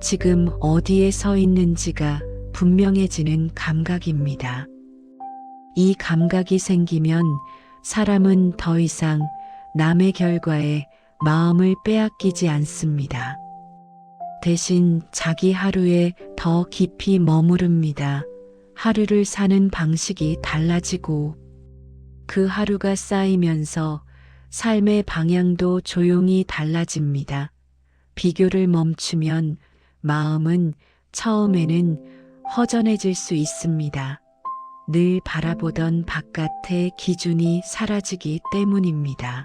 지금 어디에 서 있는지가 분명해지는 감각입니다. 이 감각이 생기면 사람은 더 이상 남의 결과에 마음을 빼앗기지 않습니다. 대신 자기 하루에 더 깊이 머무릅니다. 하루를 사는 방식이 달라지고 그 하루가 쌓이면서 삶의 방향도 조용히 달라집니다. 비교를 멈추면 마음은 처음에는 허전해질 수 있습니다. 늘 바라보던 바깥의 기준이 사라지기 때문입니다.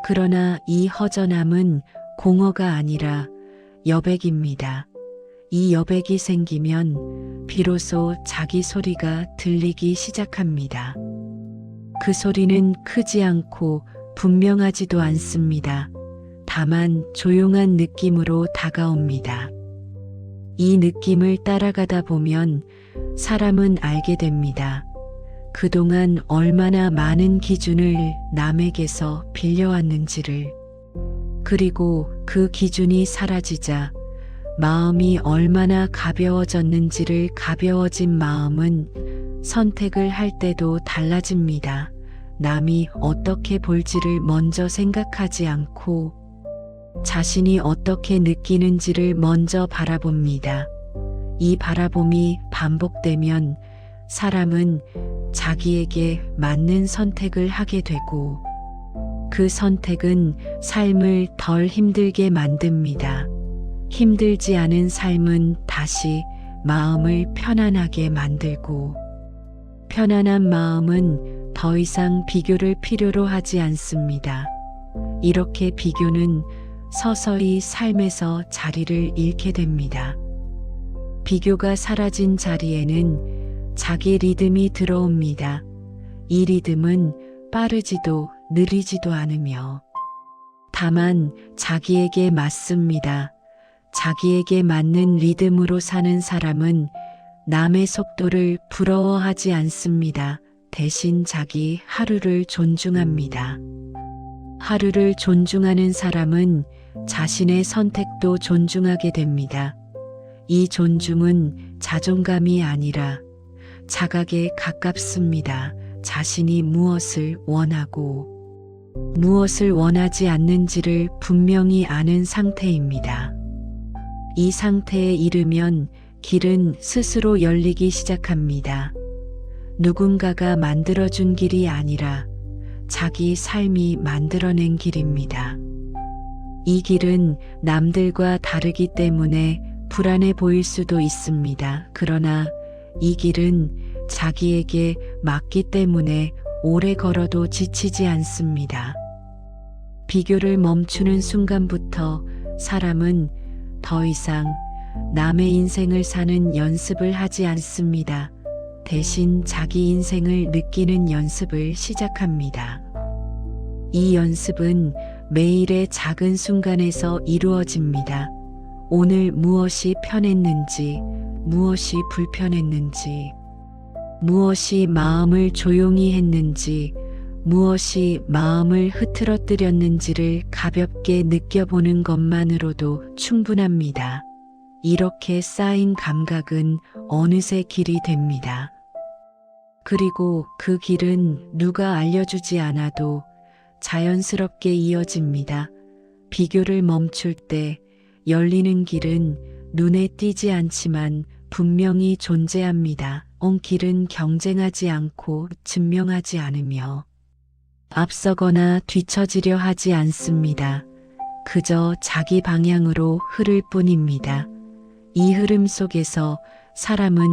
그러나 이 허전함은 공허가 아니라 여백입니다. 이 여백이 생기면 비로소 자기 소리가 들리기 시작합니다. 그 소리는 크지 않고 분명하지도 않습니다. 다만 조용한 느낌으로 다가옵니다. 이 느낌을 따라가다 보면 사람은 알게 됩니다. 그동안 얼마나 많은 기준을 남에게서 빌려왔는지를. 그리고 그 기준이 사라지자 마음이 얼마나 가벼워졌는지를. 가벼워진 마음은 선택을 할 때도 달라집니다. 남이 어떻게 볼지를 먼저 생각하지 않고 자신이 어떻게 느끼는지를 먼저 바라봅니다. 이 바라봄이 반복되면 사람은 자기에게 맞는 선택을 하게 되고 그 선택은 삶을 덜 힘들게 만듭니다. 힘들지 않은 삶은 다시 마음을 편안하게 만들고 편안한 마음은 더 이상 비교를 필요로 하지 않습니다. 이렇게 비교는 서서히 삶에서 자리를 잃게 됩니다. 비교가 사라진 자리에는 자기 리듬이 들어옵니다. 이 리듬은 빠르지도 느리지도 않으며 다만 자기에게 맞습니다. 자기에게 맞는 리듬으로 사는 사람은 남의 속도를 부러워하지 않습니다. 대신 자기 하루를 존중합니다. 하루를 존중하는 사람은 자신의 선택도 존중하게 됩니다. 이 존중은 자존감이 아니라 자각에 가깝습니다. 자신이 무엇을 원하고 무엇을 원하지 않는지를 분명히 아는 상태입니다. 이 상태에 이르면 길은 스스로 열리기 시작합니다. 누군가가 만들어준 길이 아니라 자기 삶이 만들어낸 길입니다. 이 길은 남들과 다르기 때문에 불안해 보일 수도 있습니다. 그러나 이 길은 자기에게 맞기 때문에 오래 걸어도 지치지 않습니다. 비교를 멈추는 순간부터 사람은 더 이상 남의 인생을 사는 연습을 하지 않습니다. 대신 자기 인생을 느끼는 연습을 시작합니다. 이 연습은 매일의 작은 순간에서 이루어집니다. 오늘 무엇이 편했는지, 무엇이 불편했는지, 무엇이 마음을 조용히 했는지, 무엇이 마음을 흐트러뜨렸는지를 가볍게 느껴보는 것만으로도 충분합니다. 이렇게 쌓인 감각은 어느새 길이 됩니다. 그리고 그 길은 누가 알려주지 않아도 자연스럽게 이어집니다. 비교를 멈출 때 열리는 길은 눈에 띄지 않지만 분명히 존재합니다. 길은 경쟁하지 않고 증명하지 않으며 앞서거나 뒤처지려 하지 않습니다. 그저 자기 방향으로 흐를 뿐입니다. 이 흐름 속에서 사람은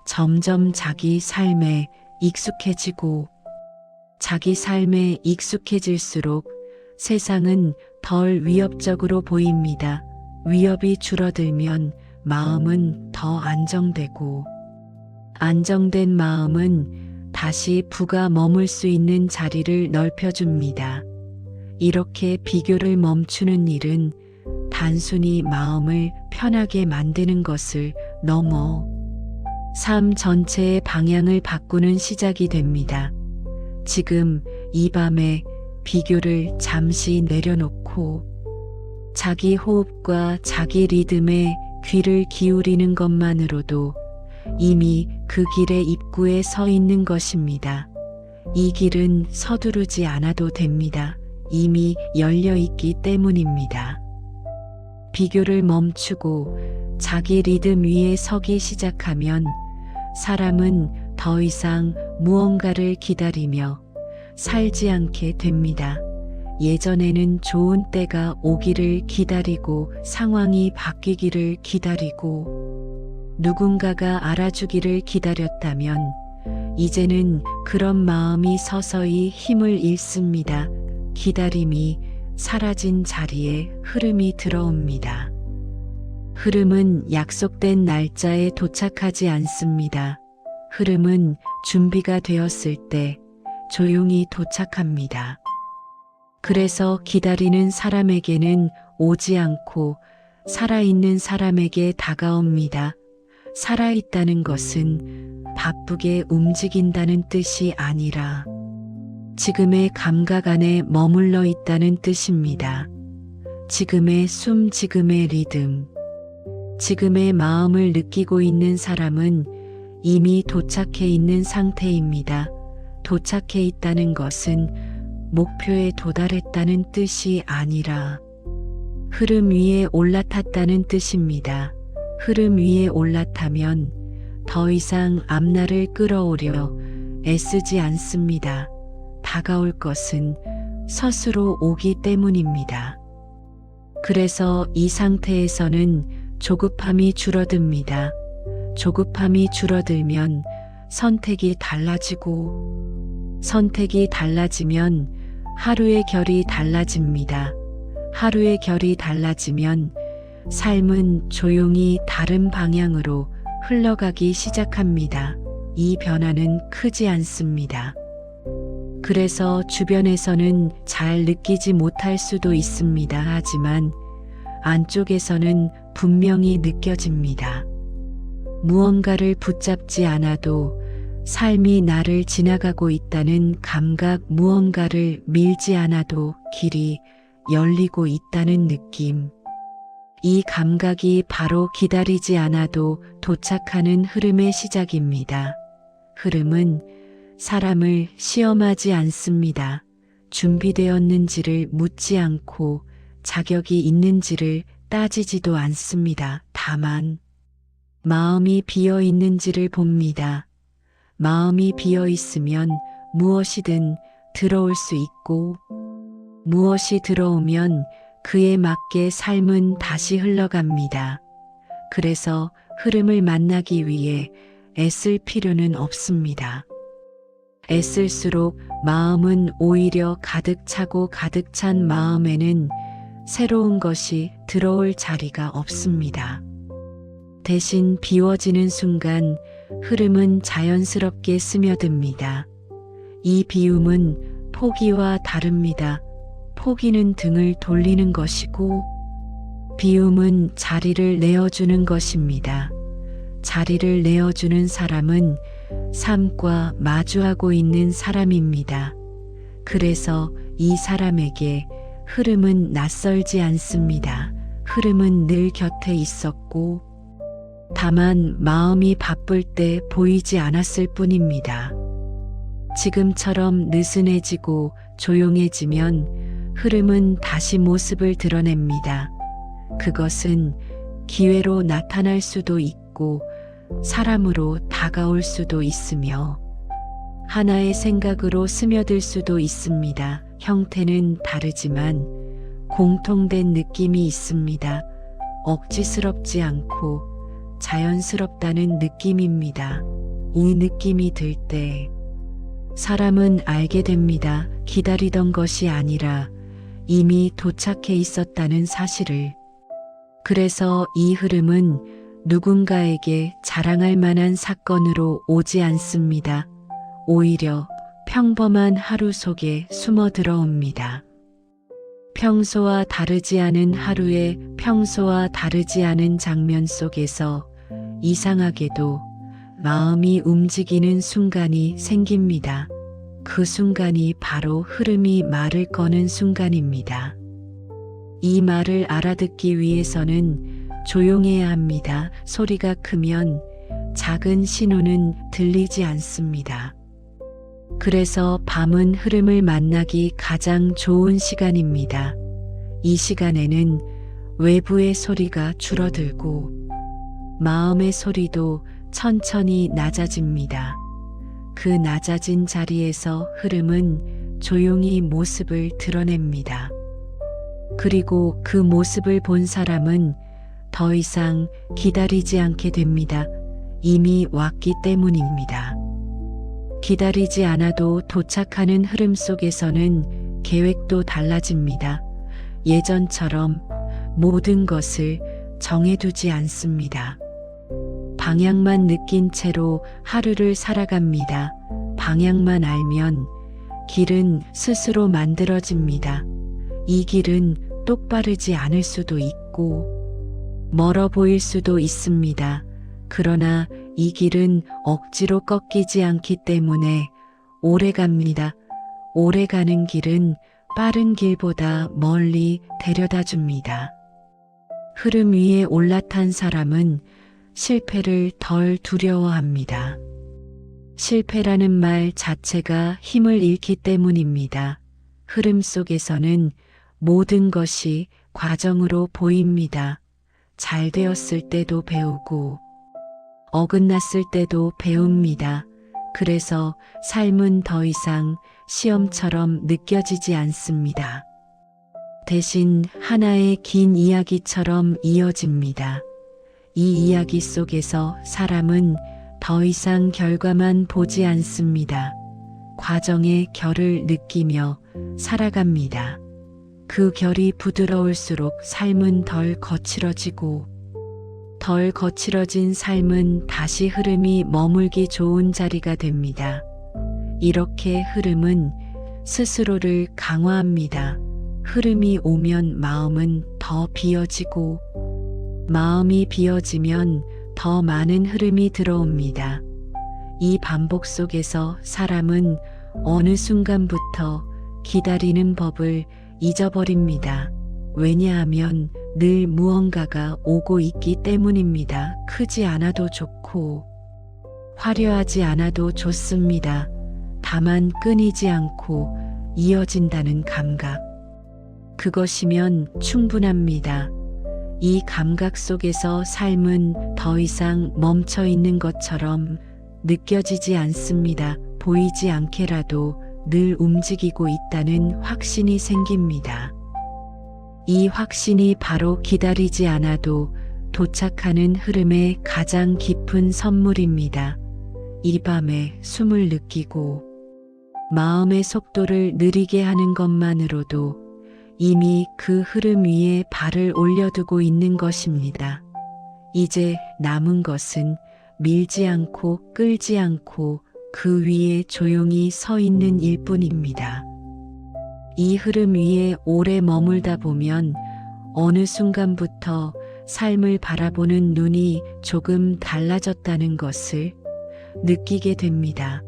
점점 자기 삶에 익숙해지고 자기 삶에 익숙해질수록 세상은 덜 위협적으로 보입니다. 위협이 줄어들면 마음은 더 안정되고 안정된 마음은 다시 부가 머물 수 있는 자리를 넓혀줍니다. 이렇게 비교를 멈추는 일은 단순히 마음을 편하게 만드는 것을 넘어 삶 전체의 방향을 바꾸는 시작이 됩니다. 지금 이 밤에 비교를 잠시 내려놓고 자기 호흡과 자기 리듬에 귀를 기울이는 것만으로도 이미 그 길의 입구에 서 있는 것입니다. 이 길은 서두르지 않아도 됩니다. 이미 열려 있기 때문입니다. 비교를 멈추고 자기 리듬 위에 서기 시작하면 사람은 더 이상 무언가를 기다리며 살지 않게 됩니다. 예전에는 좋은 때가 오기를 기다리고 상황이 바뀌기를 기다리고 누군가가 알아주기를 기다렸다면 이제는 그런 마음이 서서히 힘을 잃습니다. 기다림이 사라진 자리에 흐름이 들어옵니다. 흐름은 약속된 날짜에 도착하지 않습니다. 흐름은 준비가 되었을 때 조용히 도착합니다. 그래서 기다리는 사람에게는 오지 않고 살아있는 사람에게 다가옵니다. 살아있다는 것은 바쁘게 움직인다는 뜻이 아니라 지금의 감각 안에 머물러 있다는 뜻입니다. 지금의 숨, 지금의 리듬, 지금의 마음을 느끼고 있는 사람은 이미 도착해 있는 상태입니다. 도착해 있다는 것은 목표에 도달했다는 뜻이 아니라 흐름 위에 올라탔다는 뜻입니다. 흐름 위에 올라타면 더 이상 앞날을 끌어오려 애쓰지 않습니다. 다가올 것은 스스로 오기 때문입니다. 그래서 이 상태에서는 조급함이 줄어듭니다. 조급함이 줄어들면 선택이 달라지고 선택이 달라지면 하루의 결이 달라집니다. 하루의 결이 달라지면 삶은 조용히 다른 방향으로 흘러가기 시작합니다. 이 변화는 크지 않습니다. 그래서 주변에서는 잘 느끼지 못할 수도 있습니다. 하지만 안쪽에서는 분명히 느껴집니다. 무언가를 붙잡지 않아도 삶이 나를 지나가고 있다는 감각, 무언가를 밀지 않아도 길이 열리고 있다는 느낌. 이 감각이 바로 기다리지 않아도 도착하는 흐름의 시작입니다. 흐름은 사람을 시험하지 않습니다. 준비되었는지를 묻지 않고 자격이 있는지를 따지지도 않습니다. 다만 마음이 비어 있는지를 봅니다. 마음이 비어 있으면 무엇이든 들어올 수 있고 무엇이 들어오면 그에 맞게 삶은 다시 흘러갑니다. 그래서 흐름을 만나기 위해 애쓸 필요는 없습니다. 애쓸수록 마음은 오히려 가득 차고 가득 찬 마음에는 새로운 것이 들어올 자리가 없습니다. 대신 비워지는 순간 흐름은 자연스럽게 스며듭니다. 이 비움은 포기와 다릅니다. 포기는 등을 돌리는 것이고 비움은 자리를 내어주는 것입니다. 자리를 내어주는 사람은 삶과 마주하고 있는 사람입니다. 그래서 이 사람에게 흐름은 낯설지 않습니다. 흐름은 늘 곁에 있었고 다만 마음이 바쁠 때 보이지 않았을 뿐입니다. 지금처럼 느슨해지고 조용해지면 흐름은 다시 모습을 드러냅니다. 그것은 기회로 나타날 수도 있고 사람으로 다가올 수도 있으며 하나의 생각으로 스며들 수도 있습니다. 형태는 다르지만 공통된 느낌이 있습니다. 억지스럽지 않고 자연스럽다는 느낌입니다. 이 느낌이 들 때 사람은 알게 됩니다. 기다리던 것이 아니라 이미 도착해 있었다는 사실을. 그래서 이 흐름은 누군가에게 자랑할 만한 사건으로 오지 않습니다. 오히려 평범한 하루 속에 숨어 들어옵니다. 평소와 다르지 않은 하루에 평소와 다르지 않은 장면 속에서 이상하게도 마음이 움직이는 순간이 생깁니다. 그 순간이 바로 흐름이 말을 거는 순간입니다. 이 말을 알아듣기 위해서는 조용해야 합니다. 소리가 크면 작은 신호는 들리지 않습니다. 그래서 밤은 흐름을 만나기 가장 좋은 시간입니다. 이 시간에는 외부의 소리가 줄어들고 마음의 소리도 천천히 낮아집니다. 그 낮아진 자리에서 흐름은 조용히 모습을 드러냅니다. 그리고 그 모습을 본 사람은 더 이상 기다리지 않게 됩니다. 이미 왔기 때문입니다. 기다리지 않아도 도착하는 흐름 속에서는 계획도 달라집니다. 예전처럼 모든 것을 정해두지 않습니다. 방향만 느낀 채로 하루를 살아갑니다. 방향만 알면 길은 스스로 만들어집니다. 이 길은 똑바르지 않을 수도 있고 멀어 보일 수도 있습니다. 그러나 이 길은 억지로 꺾이지 않기 때문에 오래 갑니다. 오래 가는 길은 빠른 길보다 멀리 데려다 줍니다. 흐름 위에 올라탄 사람은 실패를 덜 두려워합니다. 실패라는 말 자체가 힘을 잃기 때문입니다. 흐름 속에서는 모든 것이 과정으로 보입니다. 잘 되었을 때도 배우고 어긋났을 때도 배웁니다. 그래서 삶은 더 이상 시험처럼 느껴지지 않습니다. 대신 하나의 긴 이야기처럼 이어집니다. 이 이야기 속에서 사람은 더 이상 결과만 보지 않습니다. 과정의 결을 느끼며 살아갑니다. 그 결이 부드러울수록 삶은 덜 거칠어지고 덜 거칠어진 삶은 다시 흐름이 머물기 좋은 자리가 됩니다. 이렇게 흐름은 스스로를 강화합니다. 흐름이 오면 마음은 더 비어지고, 마음이 비어지면 더 많은 흐름이 들어옵니다. 이 반복 속에서 사람은 어느 순간부터 기다리는 법을 잊어버립니다. 왜냐하면 늘 무언가가 오고 있기 때문입니다. 크지 않아도 좋고 화려하지 않아도 좋습니다. 다만 끊이지 않고 이어진다는 감각. 그것이면 충분합니다. 이 감각 속에서 삶은 더 이상 멈춰 있는 것처럼 느껴지지 않습니다. 보이지 않게라도 늘 움직이고 있다는 확신이 생깁니다. 이 확신이 바로 기다리지 않아도 도착하는 흐름의 가장 깊은 선물입니다. 이 밤에 숨을 느끼고 마음의 속도를 느리게 하는 것만으로도 이미 그 흐름 위에 발을 올려두고 있는 것입니다. 이제 남은 것은 밀지 않고 끌지 않고 그 위에 조용히 서 있는 일뿐입니다. 이 흐름 위에 오래 머물다 보면 어느 순간부터 삶을 바라보는 눈이 조금 달라졌다는 것을 느끼게 됩니다.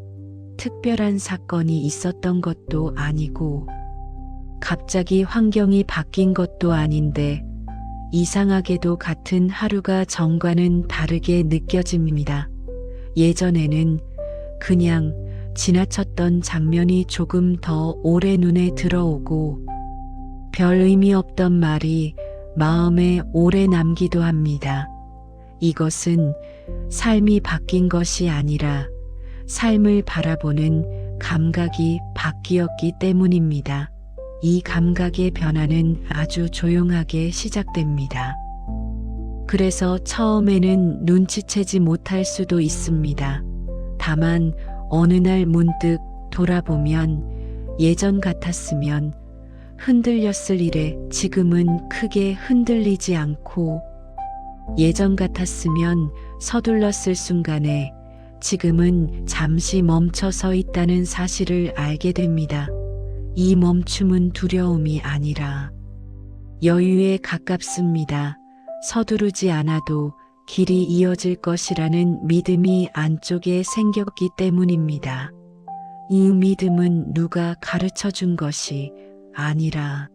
특별한 사건이 있었던 것도 아니고 갑자기 환경이 바뀐 것도 아닌데 이상하게도 같은 하루가 전과는 다르게 느껴집니다. 예전에는 그냥 지나쳤던 장면이 조금 더 오래 눈에 들어오고 별 의미 없던 말이 마음에 오래 남기도 합니다. 이것은 삶이 바뀐 것이 아니라 삶을 바라보는 감각이 바뀌었기 때문입니다. 이 감각의 변화는 아주 조용하게 시작됩니다. 그래서 처음에는 눈치채지 못할 수도 있습니다. 다만 어느 날 문득 돌아보면 예전 같았으면 흔들렸을 일에 지금은 크게 흔들리지 않고, 예전 같았으면 서둘렀을 순간에 지금은 잠시 멈춰 서 있다는 사실을 알게 됩니다. 이 멈춤은 두려움이 아니라 여유에 가깝습니다. 서두르지 않아도 길이 이어질 것이라는 믿음이 안쪽에 생겼기 때문입니다. 이 믿음은 누가 가르쳐 준 것이 아니라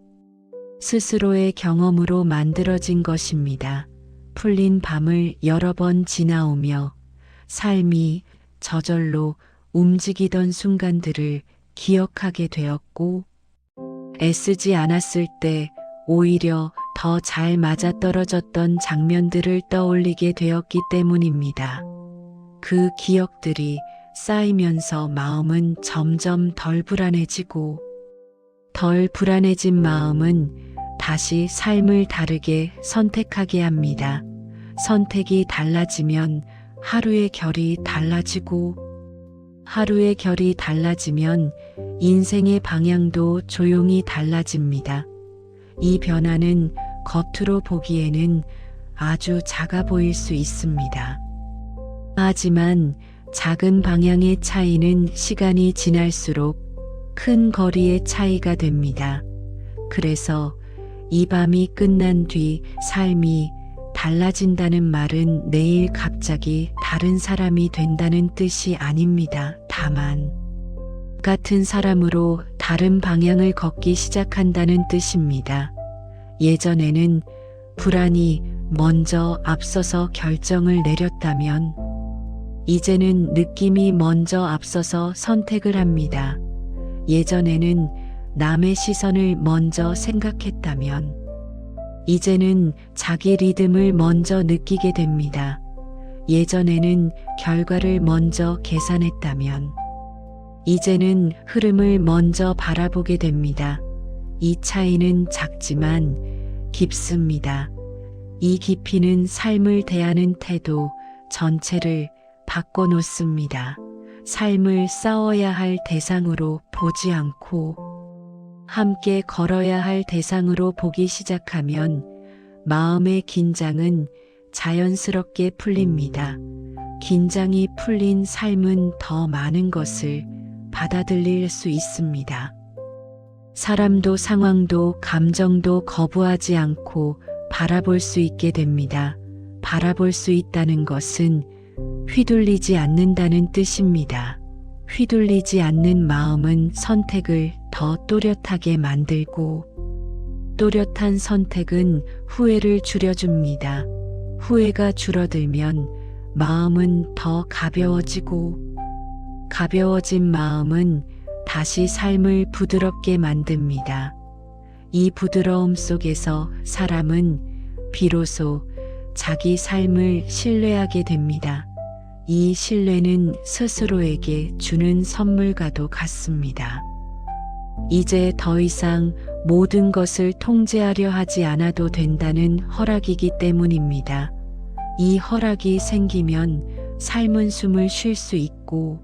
스스로의 경험으로 만들어진 것입니다. 풀린 밤을 여러 번 지나오며 삶이 저절로 움직이던 순간들을 기억하게 되었고, 애쓰지 않았을 때 오히려 더 잘 맞아떨어졌던 장면들을 떠올리게 되었기 때문입니다. 그 기억들이 쌓이면서 마음은 점점 덜 불안해지고, 덜 불안해진 마음은 다시 삶을 다르게 선택하게 합니다. 선택이 달라지면 하루의 결이 달라지고, 하루의 결이 달라지면 인생의 방향도 조용히 달라집니다. 이 변화는 겉으로 보기에는 아주 작아 보일 수 있습니다. 하지만 작은 방향의 차이는 시간이 지날수록 큰 거리의 차이가 됩니다. 그래서 이 밤이 끝난 뒤 삶이 달라진다는 말은 내일 갑자기 다른 사람이 된다는 뜻이 아닙니다. 다만 같은 사람으로 다른 방향을 걷기 시작한다는 뜻입니다. 예전에는 불안이 먼저 앞서서 결정을 내렸다면 이제는 느낌이 먼저 앞서서 선택을 합니다. 예전에는 남의 시선을 먼저 생각했다면 이제는 자기 리듬을 먼저 느끼게 됩니다. 예전에는 결과를 먼저 계산했다면 이제는 흐름을 먼저 바라보게 됩니다. 이 차이는 작지만 깊습니다. 이 깊이는 삶을 대하는 태도 전체를 바꿔놓습니다. 삶을 싸워야 할 대상으로 보지 않고 함께 걸어야 할 대상으로 보기 시작하면 마음의 긴장은 자연스럽게 풀립니다. 긴장이 풀린 삶은 더 많은 것을 받아들일 수 있습니다. 사람도 상황도 감정도 거부하지 않고 바라볼 수 있게 됩니다. 바라볼 수 있다는 것은 휘둘리지 않는다는 뜻입니다. 휘둘리지 않는 마음은 선택을 더 또렷하게 만들고, 또렷한 선택은 후회를 줄여줍니다. 후회가 줄어들면 마음은 더 가벼워지고, 가벼워진 마음은 다시 삶을 부드럽게 만듭니다. 이 부드러움 속에서 사람은 비로소 자기 삶을 신뢰하게 됩니다. 이 신뢰는 스스로에게 주는 선물과도 같습니다. 이제 더 이상 모든 것을 통제하려 하지 않아도 된다는 허락이기 때문입니다. 이 허락이 생기면 삶은 숨을 쉴 수 있고,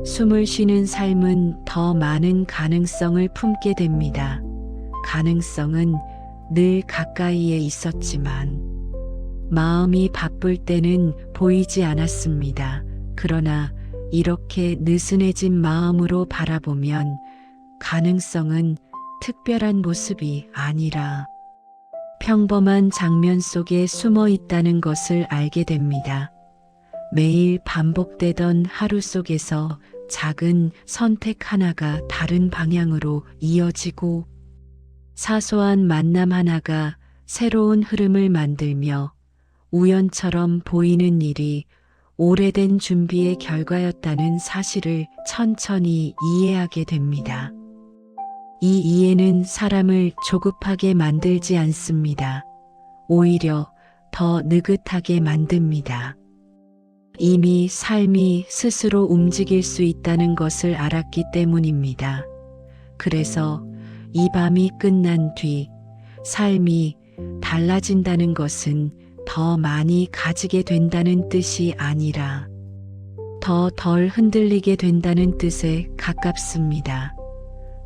숨을 쉬는 삶은 더 많은 가능성을 품게 됩니다. 가능성은 늘 가까이에 있었지만 마음이 바쁠 때는 보이지 않았습니다. 그러나 이렇게 느슨해진 마음으로 바라보면 가능성은 특별한 모습이 아니라 평범한 장면 속에 숨어 있다는 것을 알게 됩니다. 매일 반복되던 하루 속에서 작은 선택 하나가 다른 방향으로 이어지고, 사소한 만남 하나가 새로운 흐름을 만들며 우연처럼 보이는 일이 오래된 준비의 결과였다는 사실을 천천히 이해하게 됩니다. 이 이해는 사람을 조급하게 만들지 않습니다. 오히려 더 느긋하게 만듭니다. 이미 삶이 스스로 움직일 수 있다는 것을 알았기 때문입니다. 그래서 이 밤이 끝난 뒤 삶이 달라진다는 것은 더 많이 가지게 된다는 뜻이 아니라 더 덜 흔들리게 된다는 뜻에 가깝습니다.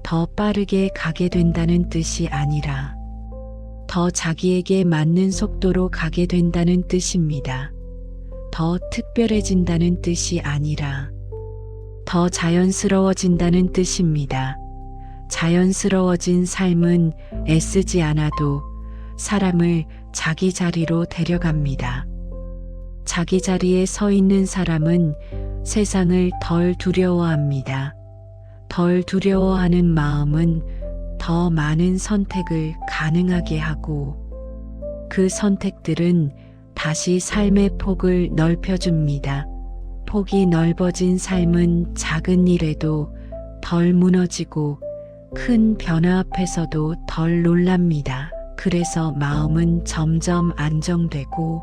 더 빠르게 가게 된다는 뜻이 아니라 더 자기에게 맞는 속도로 가게 된다는 뜻입니다. 더 특별해진다는 뜻이 아니라 더 자연스러워진다는 뜻입니다. 자연스러워진 삶은 애쓰지 않아도 사람을 자기 자리로 데려갑니다. 자기 자리에 서 있는 사람은 세상을 덜 두려워합니다. 덜 두려워하는 마음은 더 많은 선택을 가능하게 하고, 그 선택들은 다시 삶의 폭을 넓혀줍니다. 폭이 넓어진 삶은 작은 일에도 덜 무너지고 큰 변화 앞에서도 덜 놀랍니다. 그래서 마음은 점점 안정되고,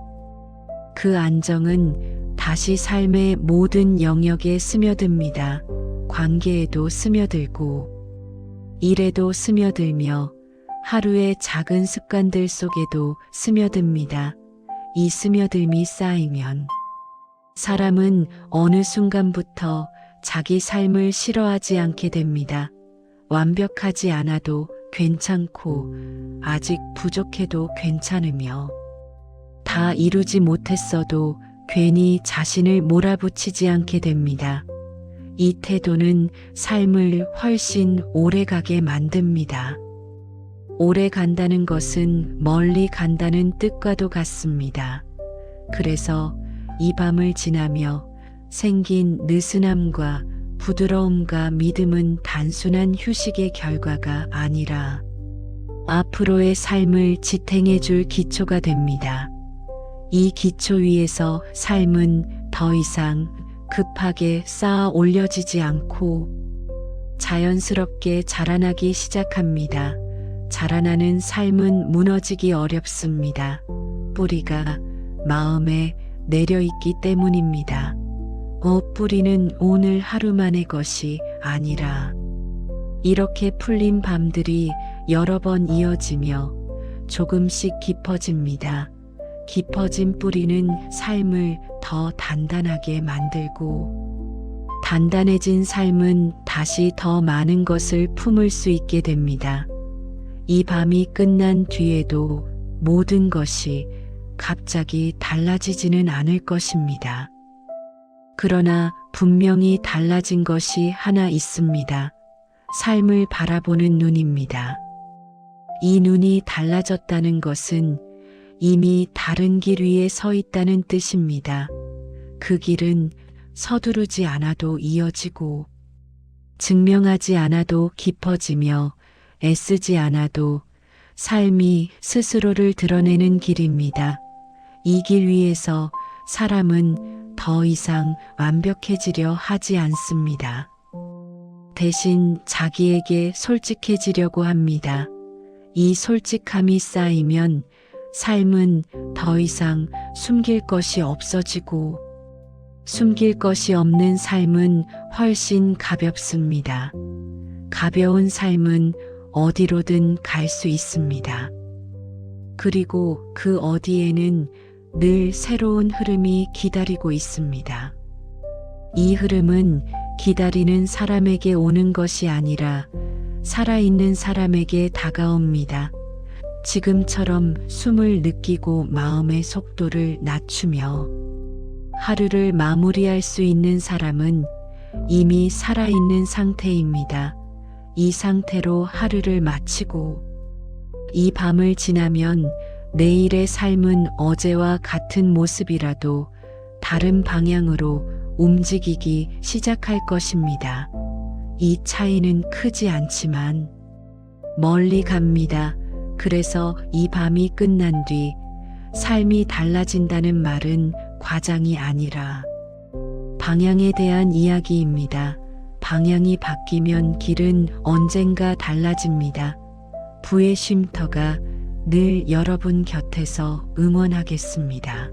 그 안정은 다시 삶의 모든 영역에 스며듭니다. 관계에도 스며들고, 일에도 스며들며 하루의 작은 습관들 속에도 스며듭니다. 이 스며듦이 쌓이면 사람은 어느 순간부터 자기 삶을 싫어하지 않게 됩니다. 완벽하지 않아도 괜찮고 아직 부족해도 괜찮으며, 다 이루지 못했어도 괜히 자신을 몰아붙이지 않게 됩니다. 이 태도는 삶을 훨씬 오래 가게 만듭니다. 오래 간다는 것은 멀리 간다는 뜻과도 같습니다. 그래서 이 밤을 지나며 생긴 느슨함과 부드러움과 믿음은 단순한 휴식의 결과가 아니라 앞으로의 삶을 지탱해 줄 기초가 됩니다. 이 기초 위에서 삶은 더 이상 급하게 쌓아 올려지지 않고 자연스럽게 자라나기 시작합니다. 자라나는 삶은 무너지기 어렵습니다. 뿌리가 마음에 내려있기 때문입니다. 뿌리는 오늘 하루만의 것이 아니라 이렇게 풀린 밤들이 여러 번 이어지며 조금씩 깊어집니다. 깊어진 뿌리는 삶을 더 단단하게 만들고, 단단해진 삶은 다시 더 많은 것을 품을 수 있게 됩니다. 이 밤이 끝난 뒤에도 모든 것이 갑자기 달라지지는 않을 것입니다. 그러나 분명히 달라진 것이 하나 있습니다. 삶을 바라보는 눈입니다. 이 눈이 달라졌다는 것은 이미 다른 길 위에 서 있다는 뜻입니다. 그 길은 서두르지 않아도 이어지고 증명하지 않아도 깊어지며 애쓰지 않아도 삶이 스스로를 드러내는 길입니다. 이 길 위에서 사람은 더 이상 완벽해지려 하지 않습니다. 대신 자기에게 솔직해지려고 합니다. 이 솔직함이 쌓이면 삶은 더 이상 숨길 것이 없어지고 숨길 것이 없는 삶은 훨씬 가볍습니다. 가벼운 삶은 어디로든 갈 수 있습니다. 그리고 그 어디에는 늘 새로운 흐름이 기다리고 있습니다. 이 흐름은 기다리는 사람에게 오는 것이 아니라 살아있는 사람에게 다가옵니다. 지금처럼 숨을 느끼고 마음의 속도를 낮추며 하루를 마무리할 수 있는 사람은 이미 살아있는 상태입니다. 이 상태로 하루를 마치고 이 밤을 지나면 내일의 삶은 어제와 같은 모습이라도 다른 방향으로 움직이기 시작할 것입니다. 이 차이는 크지 않지만 멀리 갑니다. 그래서 이 밤이 끝난 뒤 삶이 달라진다는 말은 과장이 아니라 방향에 대한 이야기입니다. 방향이 바뀌면 길은 언젠가 달라집니다. 부의 쉼터가 늘 여러분 곁에서 응원하겠습니다.